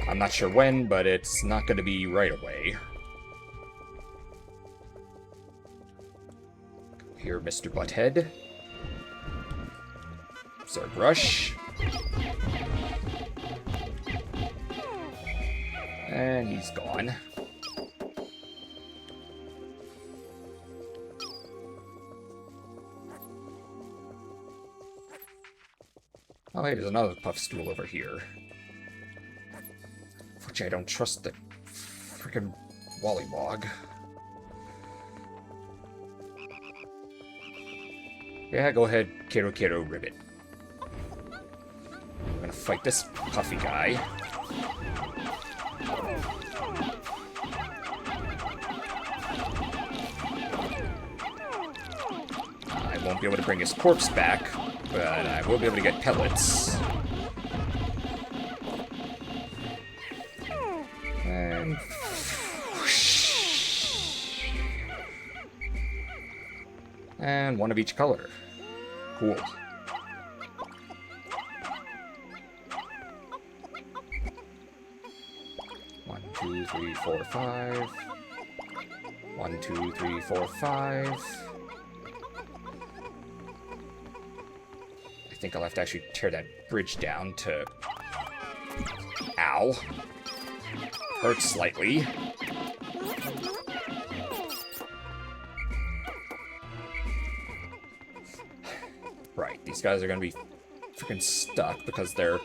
I'm not sure when, but it's not going to be right away. Here, Mr. Butthead. Zerg Rush. And he's gone. Oh, hey, there's another puff stool over here. Actually, I don't trust the freaking Wollywog. Yeah, go ahead, Kero Ribbit. We're gonna fight this puffy guy. I won't be able to bring his corpse back, but I will be able to get pellets. And... and one of each color. Cool. One, two, three, four, five. 1, 2, 3, 4, 5. I think I'll have to actually tear that bridge down to... Ow. Hurts slightly. Right, these guys are gonna be freaking stuck because their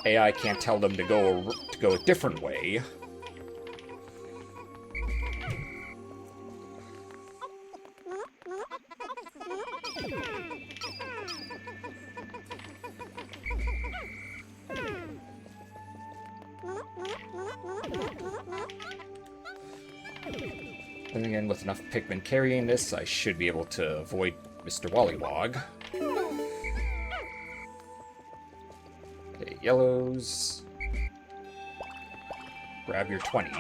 AI can't tell them to go a different way. And again, with enough Pikmin carrying this, I should be able to avoid Mr. Wollywog. Okay, yellows. Grab your 20.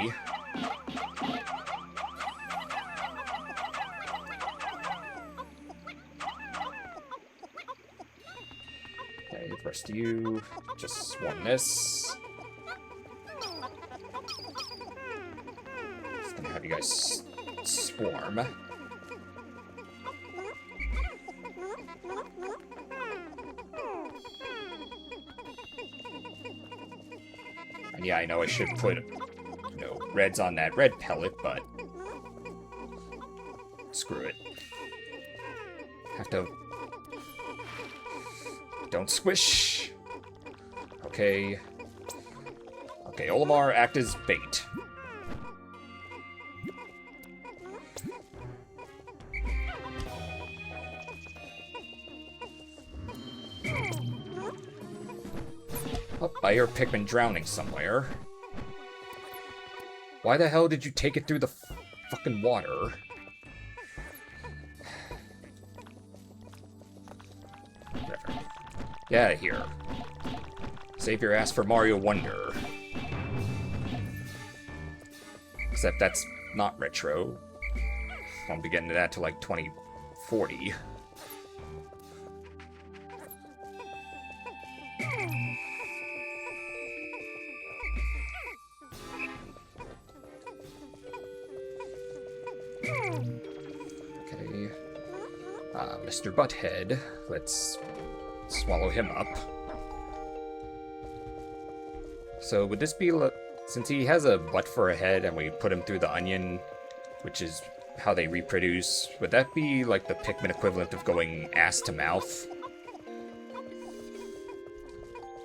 Okay, the rest of you, just swarm this. Just gonna have you guys swarm. And yeah, I know I should put, reds on that red pellet, but screw it. Have to... Don't squish. Okay. Okay, Olimar, act as bait. Oh, I hear Pikmin drowning somewhere. Why the hell did you take it through the fucking water? Whatever. Get out of here. Save your ass for Mario Wonder. Except that's not retro. Won't be getting to that till like 2040. Okay. Mr. Butthead. Let's swallow him up. So would this be, since he has a butt for a head and we put him through the onion, which is how they reproduce, would that be like the Pikmin equivalent of going ass to mouth?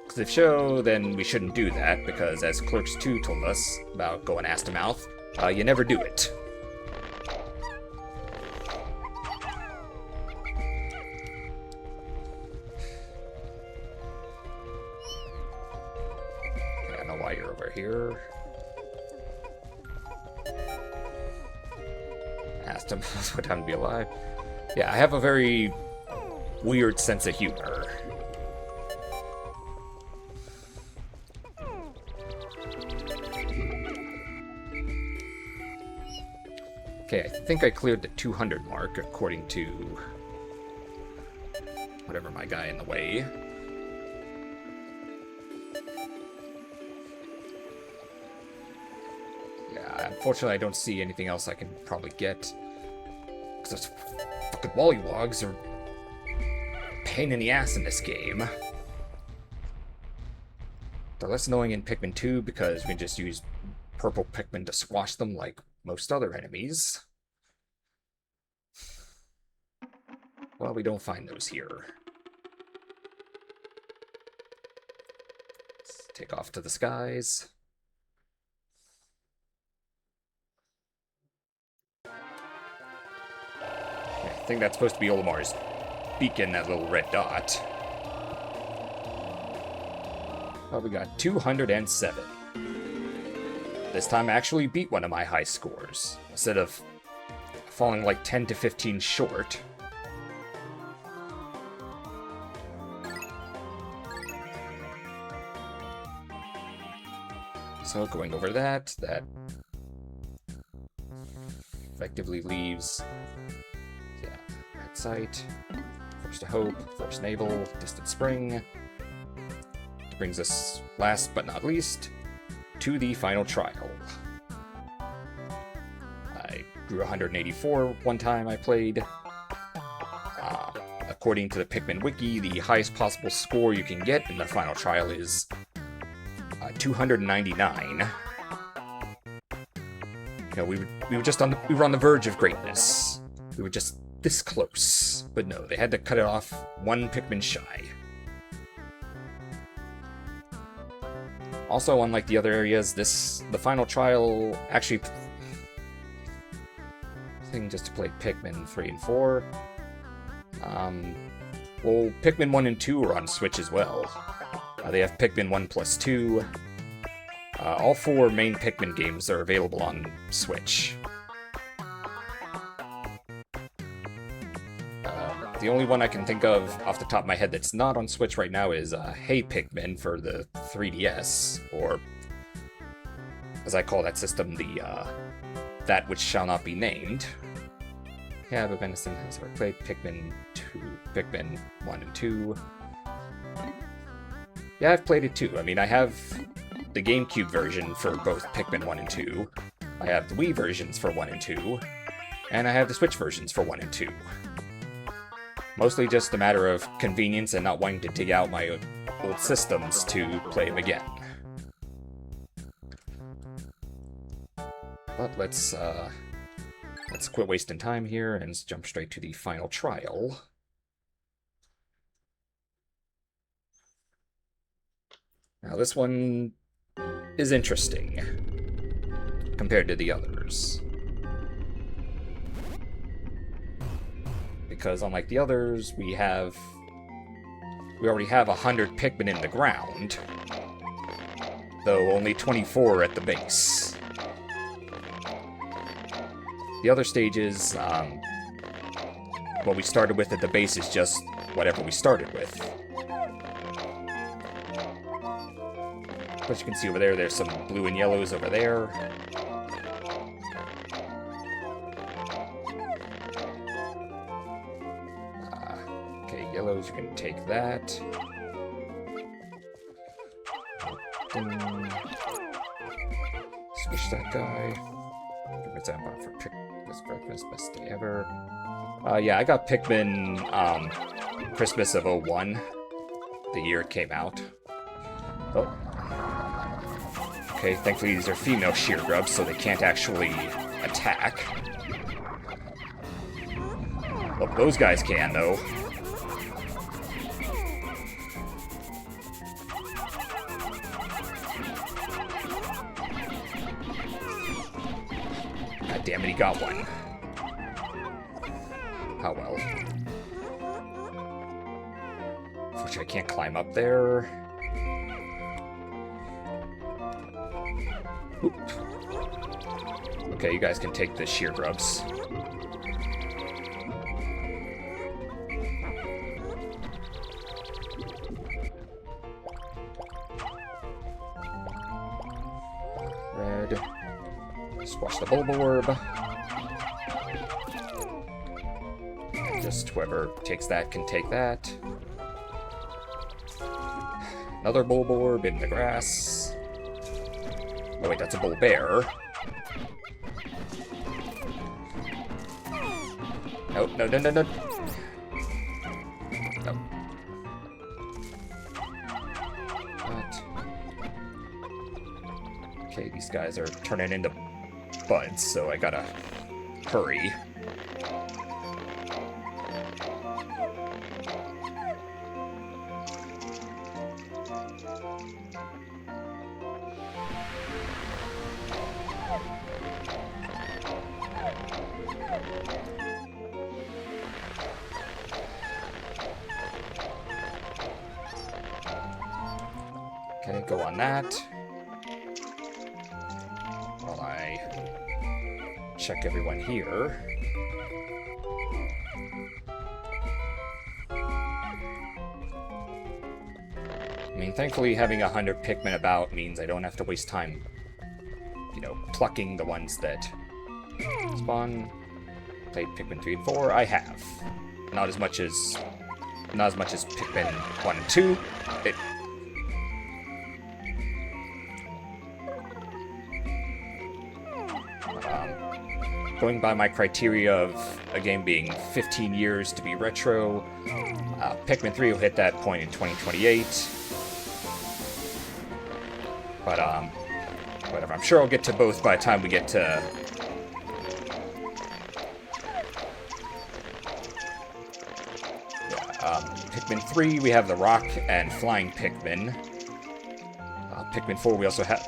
Because if so, then we shouldn't do that, because as Clerks 2 told us about going ass to mouth, you never do it. Why you're over here. Asked him what time to be alive. Yeah, I have a very weird sense of humor. Okay, I think I cleared the 200 mark according to whatever my guy in the way. Unfortunately, I don't see anything else I can probably get. Because those fucking Wollywogs are a pain in the ass in this game. They're less annoying in Pikmin 2 because we can just use purple Pikmin to squash them like most other enemies. Well, we don't find those here. Let's take off to the skies. think that's supposed to be Olimar's beacon, that little red dot. Oh, we got 207. This time I actually beat one of my high scores, instead of falling like 10 to 15 short. So going over that effectively leaves, yeah, Red Sight, Force to Hope, Force Naval, Distant Spring. Brings us, last but not least, to the final trial. I drew 184 one time I played. According to the Pikmin wiki, the highest possible score you can get in the final trial is 299. You know, we were on the verge of greatness. We were just this close, but no, they had to cut it off one Pikmin shy. Also, unlike the other areas, the final trial actually thing just to play Pikmin 3 and 4. Well, Pikmin 1 and 2 are on Switch as well. They have Pikmin 1 plus 2. All 4 main Pikmin games are available on Switch. The only one I can think of off the top of my head that's not on Switch right now is Hey Pikmin for the 3DS, or as I call that system, the That Which Shall Not Be Named. Yeah, but Venison has already played Pikmin 1 and 2. Yeah, I've played it too. I mean, I have the GameCube version for both Pikmin 1 and 2. I have the Wii versions for 1 and 2. And I have the Switch versions for 1 and 2. Mostly just a matter of convenience and not wanting to dig out my old systems to play them again. But let's quit wasting time here and jump straight to the final trial. Now this one is interesting compared to the others. Because unlike the others, we already have 100 Pikmin in the ground, though only 24 at the base. The other stages, what we started with at the base is just whatever we started with. But you can see over there, there's some blue and yellows over there. Okay, yellows, you can take that. Squish that guy. What's that about for this breakfast? Best day ever. Yeah, I got Pikmin Christmas of '01, the year it came out. Oh. Okay, thankfully these are female shear grubs, so they can't actually attack. Oh, those guys can, though. God damn it, he got one. Oh well. Unfortunately, I can't climb up there. Oop. Okay, you guys can take the shear grubs. Red. Squash the Bulborb. And just whoever takes that can take that. Another Bulborb in the grass. Oh wait, that's a bull bear. No, no, no, no, no. No. What? Okay, these guys are turning into buds, so I gotta hurry. Okay, go on that. While I check everyone here. I mean, thankfully having 100 Pikmin about means I don't have to waste time, you know, plucking the ones that spawn. Played Pikmin 3 and 4. I have. Not as much as Pikmin 1 and 2. Going by my criteria of a game being 15 years to be retro, Pikmin 3 will hit that point in 2028. But, whatever. I'm sure I'll get to both by the time we get to... Pikmin 3, we have the rock and flying Pikmin. Pikmin 4, we also have...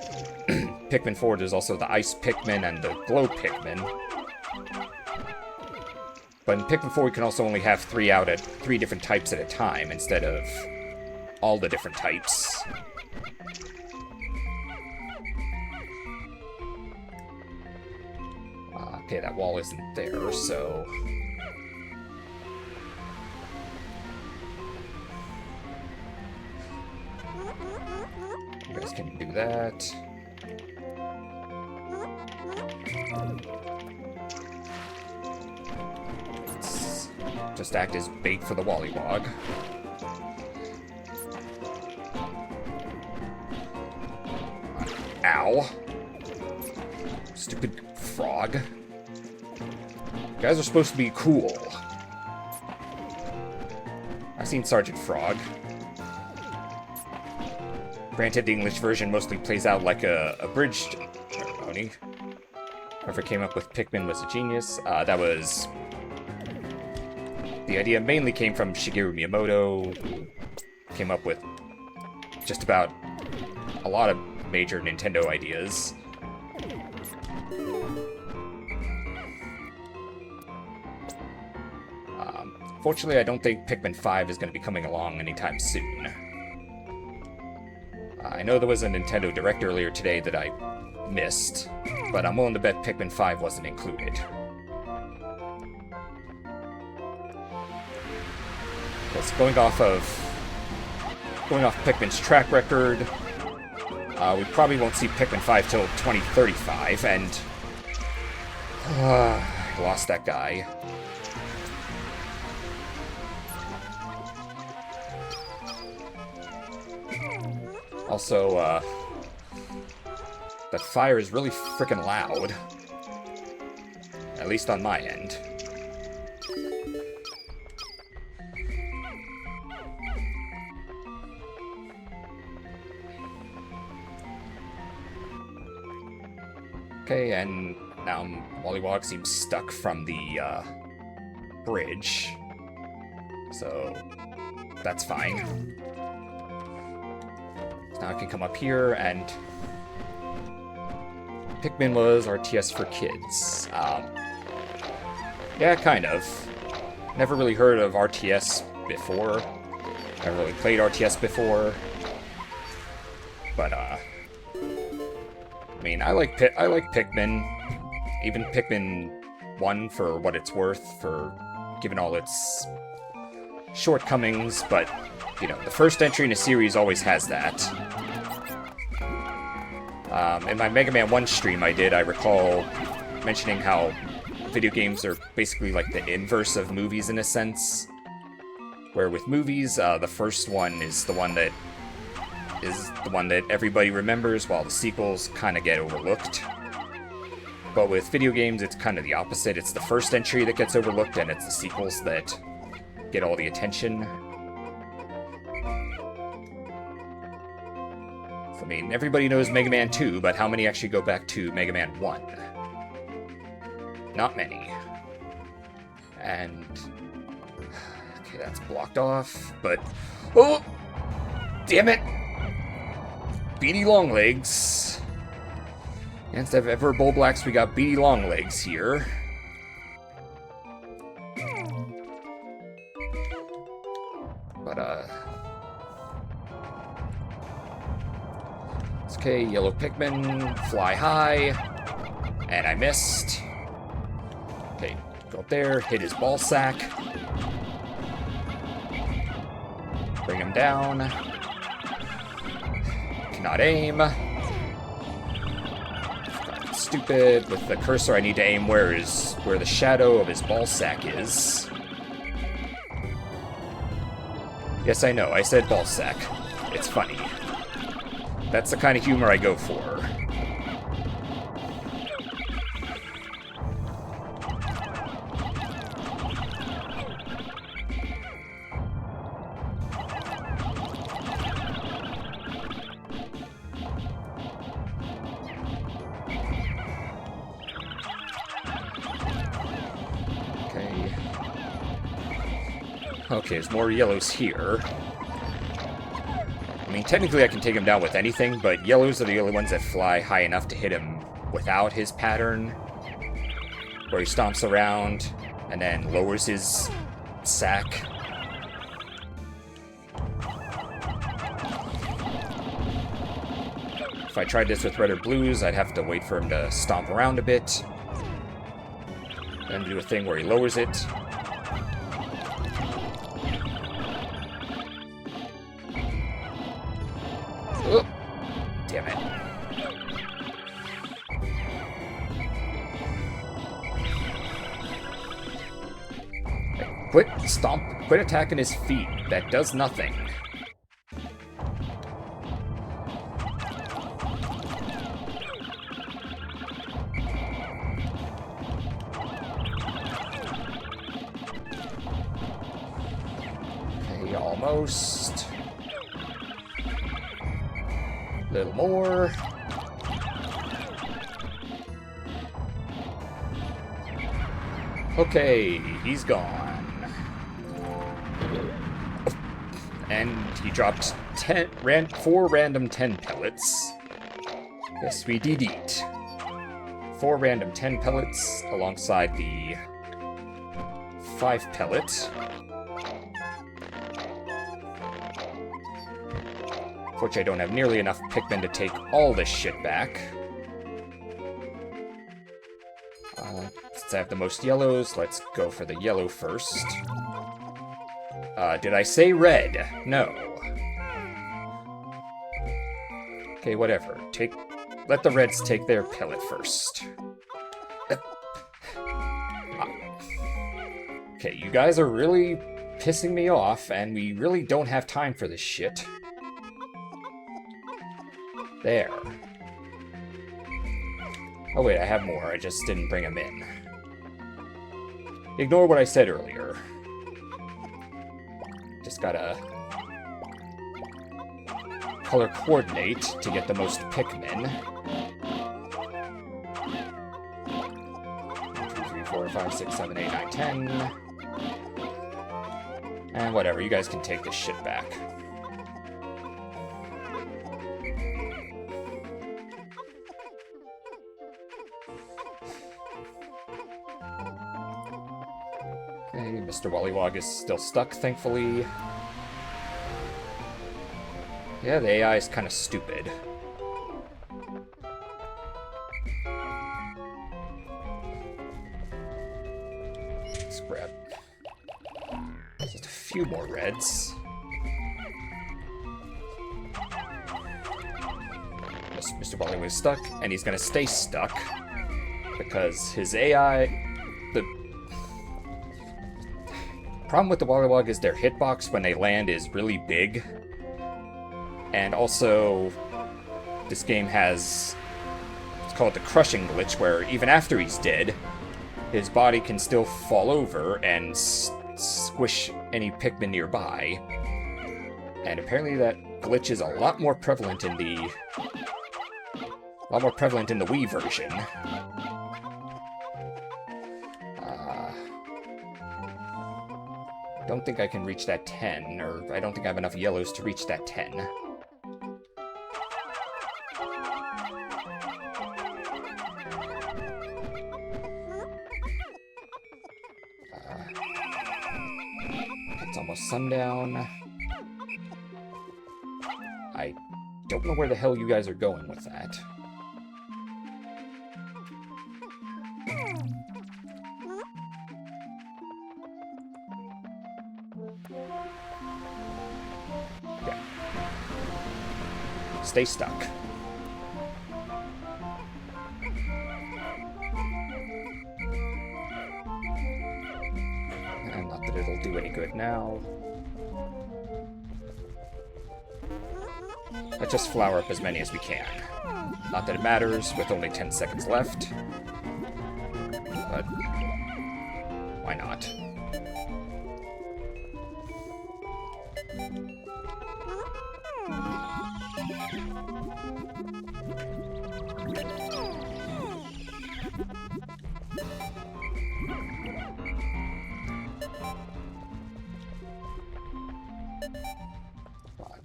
Pikmin 4, there's also the ice Pikmin and the glow Pikmin. But in Pikmin 4, we can also only have 3 different types at a time, instead of all the different types. Okay, that wall isn't there, so... You guys can do that. Let's just act as bait for the Wollywog. Ow. Stupid frog. You guys are supposed to be cool. I've seen Sergeant Frog. Granted, the English version mostly plays out like a abridged ceremony. Whoever came up with Pikmin was a genius. That was... The idea mainly came from Shigeru Miyamoto, who came up with just about a lot of major Nintendo ideas. Fortunately, I don't think Pikmin 5 is going to be coming along anytime soon. I know there was a Nintendo Direct earlier today that I missed, but I'm willing to bet Pikmin 5 wasn't included. Because going off Pikmin's track record, we probably won't see Pikmin 5 till 2035, and... I lost that guy. Also, that fire is really freaking loud. At least on my end. Okay, and now Wollywog seems stuck from the bridge. So, that's fine. Now I can come up here, and Pikmin was RTS for kids. Yeah, kind of. Never really heard of RTS before. Never really played RTS before. But, I mean, I like Pikmin. Even Pikmin 1 for what it's worth, for given all its shortcomings, but... You know, the first entry in a series always has that. In my Mega Man 1 stream I recall mentioning how video games are basically like the inverse of movies in a sense. Where with movies, the first one is the one that everybody remembers, while the sequels kind of get overlooked. But with video games, it's kind of the opposite. It's the first entry that gets overlooked, and it's the sequels that get all the attention. I mean, everybody knows Mega Man 2, but how many actually go back to Mega Man 1? Not many. And... Okay, that's blocked off, but... Oh! Damn it! Beady Longlegs. Instead of ever Bull Blacks, we got Beady Longlegs here. But, It's okay, yellow Pikmin, fly high. And I missed. Okay, go up there, hit his ball sack. Bring him down. Cannot aim. Stupid. With the cursor, I need to aim where the shadow of his ball sack is. Yes, I know, I said ball sack. It's funny. That's the kind of humor I go for. Okay, there's more yellows here. I mean, technically I can take him down with anything, but yellows are the only ones that fly high enough to hit him without his pattern, where he stomps around and then lowers his sack. If I tried this with red or blues, I'd have to wait for him to stomp around a bit, then do a thing where he lowers it. Oh, damn it. Quit attacking his feet. That does nothing. Okay, almost. A little more. Okay, he's gone. And he dropped 4 random 10 pellets. Yes, we did eat. 4 random 10 pellets alongside the 5 pellet. Unfortunately, I don't have nearly enough Pikmin to take all this shit back. Since I have the most yellows, let's go for the yellow first. Did I say red? No. Okay, whatever. Let the reds take their pellet first. Okay, you guys are really pissing me off, and we really don't have time for this shit. There. Oh wait, I have more. I just didn't bring them in. Ignore what I said earlier. Just gotta color coordinate to get the most Pikmin. 2, 3, 4, 5, 6, 7, 8, 9, 10. And whatever, you guys can take this shit back. Okay, Mr. Wollywog is still stuck, thankfully. Yeah, the AI is kind of stupid. Let's grab just a few more reds. Mr. Wollywog is stuck, and he's gonna stay stuck because his AI... The problem with the Wollywog is their hitbox when they land is really big. And also, this game has, it's called the crushing glitch, where even after he's dead, his body can still fall over and squish any Pikmin nearby. And apparently that glitch is a lot more prevalent in the Wii version. Don't think I can reach that 10, or I don't think I have enough yellows to reach that 10. It's almost sundown. I don't know where the hell you guys are going with that. Yeah. Stay stuck. And not that it'll do any good now. Let's just flower up as many as we can. Not that it matters, with only 10 seconds left. But why not?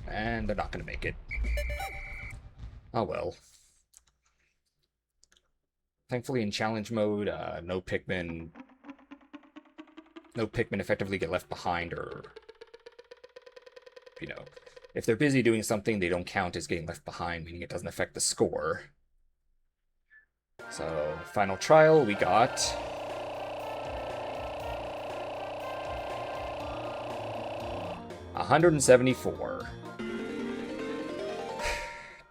And they're not going to make it. Oh well. Thankfully in challenge mode, no Pikmin effectively get left behind, or, you know, if they're busy doing something, they don't count as getting left behind, meaning it doesn't affect the score. So, final trial, we got 174.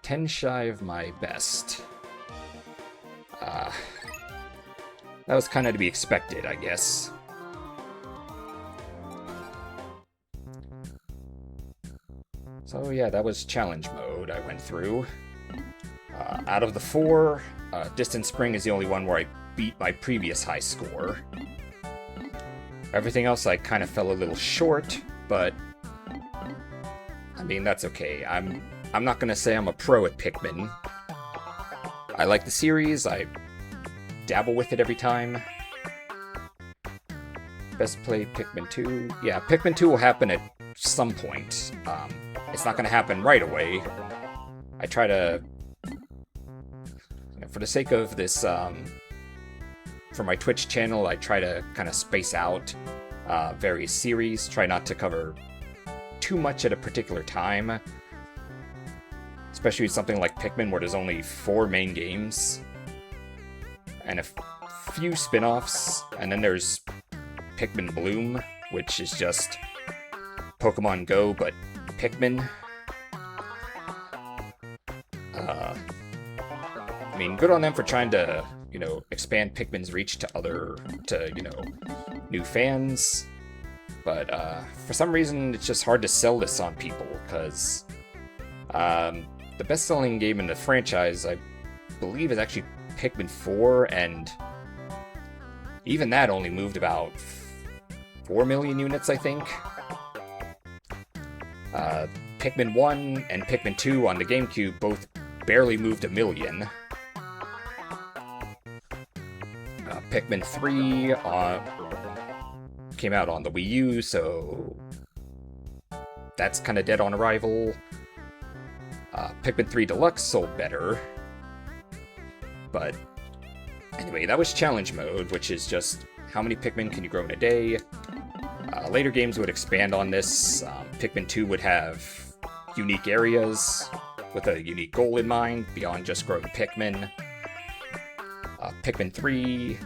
10 shy of my best. That was kind of to be expected, I guess. So yeah, that was challenge mode I went through. Out of the 4, Distant Spring is the only one where I beat my previous high score. Everything else I kind of fell a little short, but I mean, that's okay. I'm not gonna say I'm a pro at Pikmin. I like the series, I dabble with it every time. Best play Pikmin 2. Yeah, Pikmin 2 will happen at some point. It's not gonna happen right away. I try to, for the sake of this, for my Twitch channel, I try to kind of space out various series, try not to cover too much at a particular time. Especially something like Pikmin, where there's only 4 main games and a few spin-offs, and then there's Pikmin Bloom, which is just Pokemon Go, but Pikmin. I mean, good on them for trying to, you know, expand Pikmin's reach to you know, new fans. But for some reason, it's just hard to sell this on people, because the best-selling game in the franchise, I believe, is actually Pikmin 4, and even that only moved about 4 million units, I think. Pikmin 1 and Pikmin 2 on the GameCube both barely moved 1 million. Pikmin 3 came out on the Wii U, so that's kind of dead on arrival. Pikmin 3 Deluxe sold better. But anyway, that was challenge mode, which is just how many Pikmin can you grow in a day. Later games would expand on this. Pikmin 2 would have unique areas with a unique goal in mind, beyond just growing Pikmin. Pikmin 3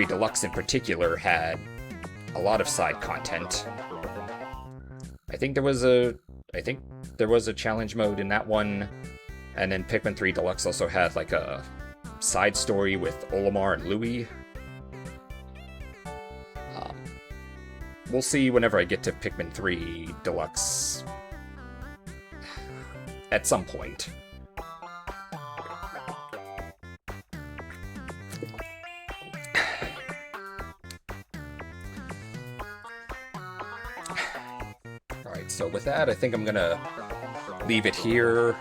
Deluxe in particular had a lot of side content. I think there was a challenge mode in that one, and then Pikmin 3 Deluxe also had like a side story with Olimar and Louie. We'll see whenever I get to Pikmin 3 Deluxe at some point. Alright, so with that, I think I'm gonna leave it here.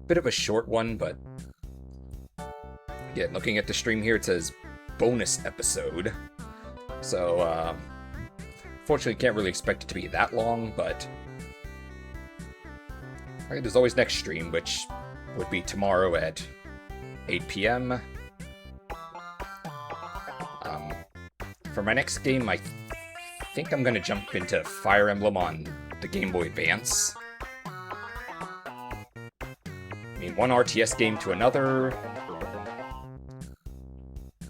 Bit of a short one, but again, looking at the stream here, it says bonus episode. So, fortunately, can't really expect it to be that long, but right, there's always next stream, which would be tomorrow at 8 p.m. For my next game, I think I'm going to jump into Fire Emblem on the Game Boy Advance. mean, one RTS game to another.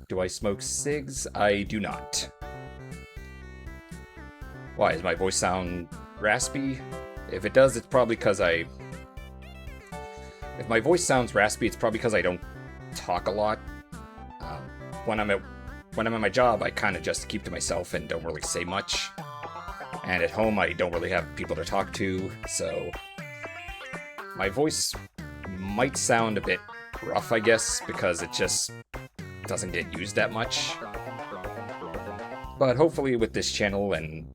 Do I smoke cigs? I do not. Why, does my voice sound raspy? If it does, it's probably because I... If my voice sounds raspy, it's probably because I don't talk a lot. When I'm at my job, I kind of just keep to myself and don't really say much. And at home, I don't really have people to talk to, so... My voice might sound a bit rough, I guess, because it just doesn't get used that much. But hopefully with this channel and,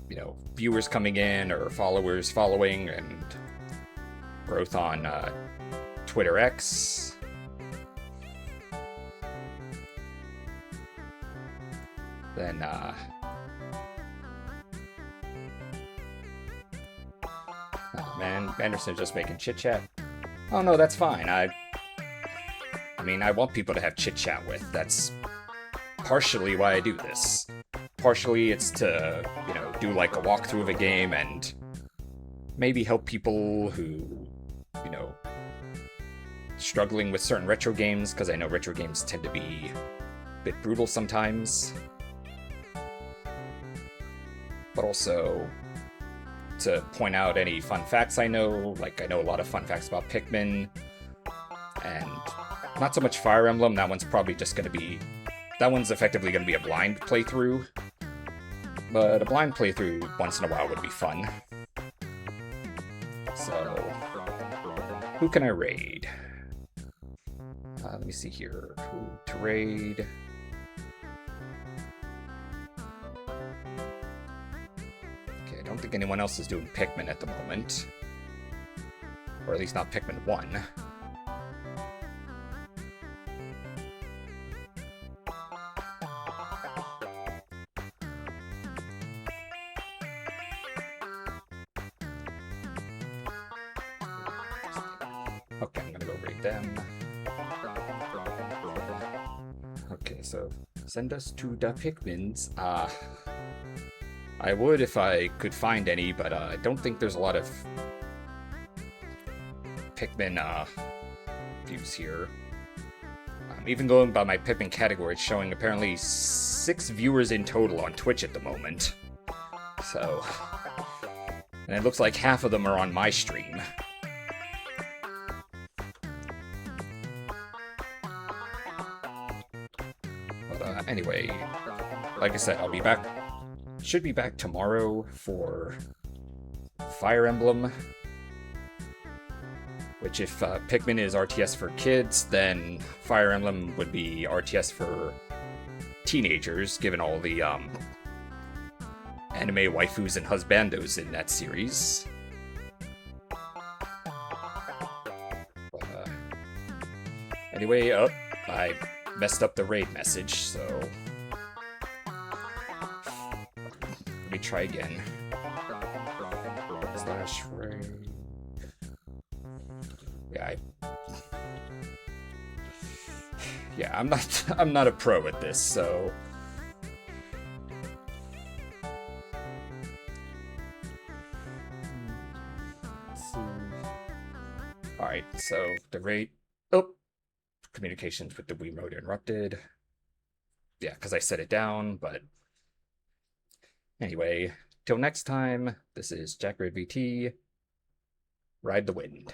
you know, viewers coming in or followers following and growth on Twitter X, then oh man, Anderson's just making chit chat. Oh no, that's fine. I mean, I want people to have chit chat with. That's partially why I do this. Partially it's to, you know, do like a walkthrough of a game and maybe help people who, you know, struggling with certain retro games, because I know retro games tend to be a bit brutal sometimes. But also to point out any fun facts I know. Like, I know a lot of fun facts about Pikmin, and not so much Fire Emblem. That one's probably just going to be... That one's effectively going to be a blind playthrough. But a blind playthrough once in a while would be fun. So, who can I raid? Let me see here. Who to raid? Okay, I don't think anyone else is doing Pikmin at the moment. Or at least not Pikmin 1. Okay, I'm gonna go raid them. Okay, so send us to the Pikmins. I would if I could find any, but I don't think there's a lot of Pikmin views here. Even going by my Pikmin category, it's showing apparently 6 viewers in total on Twitch at the moment. So, and it looks like half of them are on my stream. But anyway, like I said, I'll be back. Should be back tomorrow for Fire Emblem. Which, if Pikmin is RTS for kids, then Fire Emblem would be RTS for teenagers, given all the anime waifus and husbandos in that series. Anyway, I messed up the raid message, so let me try again. /raid. Yeah, I'm not a pro at this, so let's see. All right, so the rate. Oh, communications with the Wiimote interrupted. Yeah, because I set it down. But anyway, till next time. This is Jack Red VT. Ride the wind.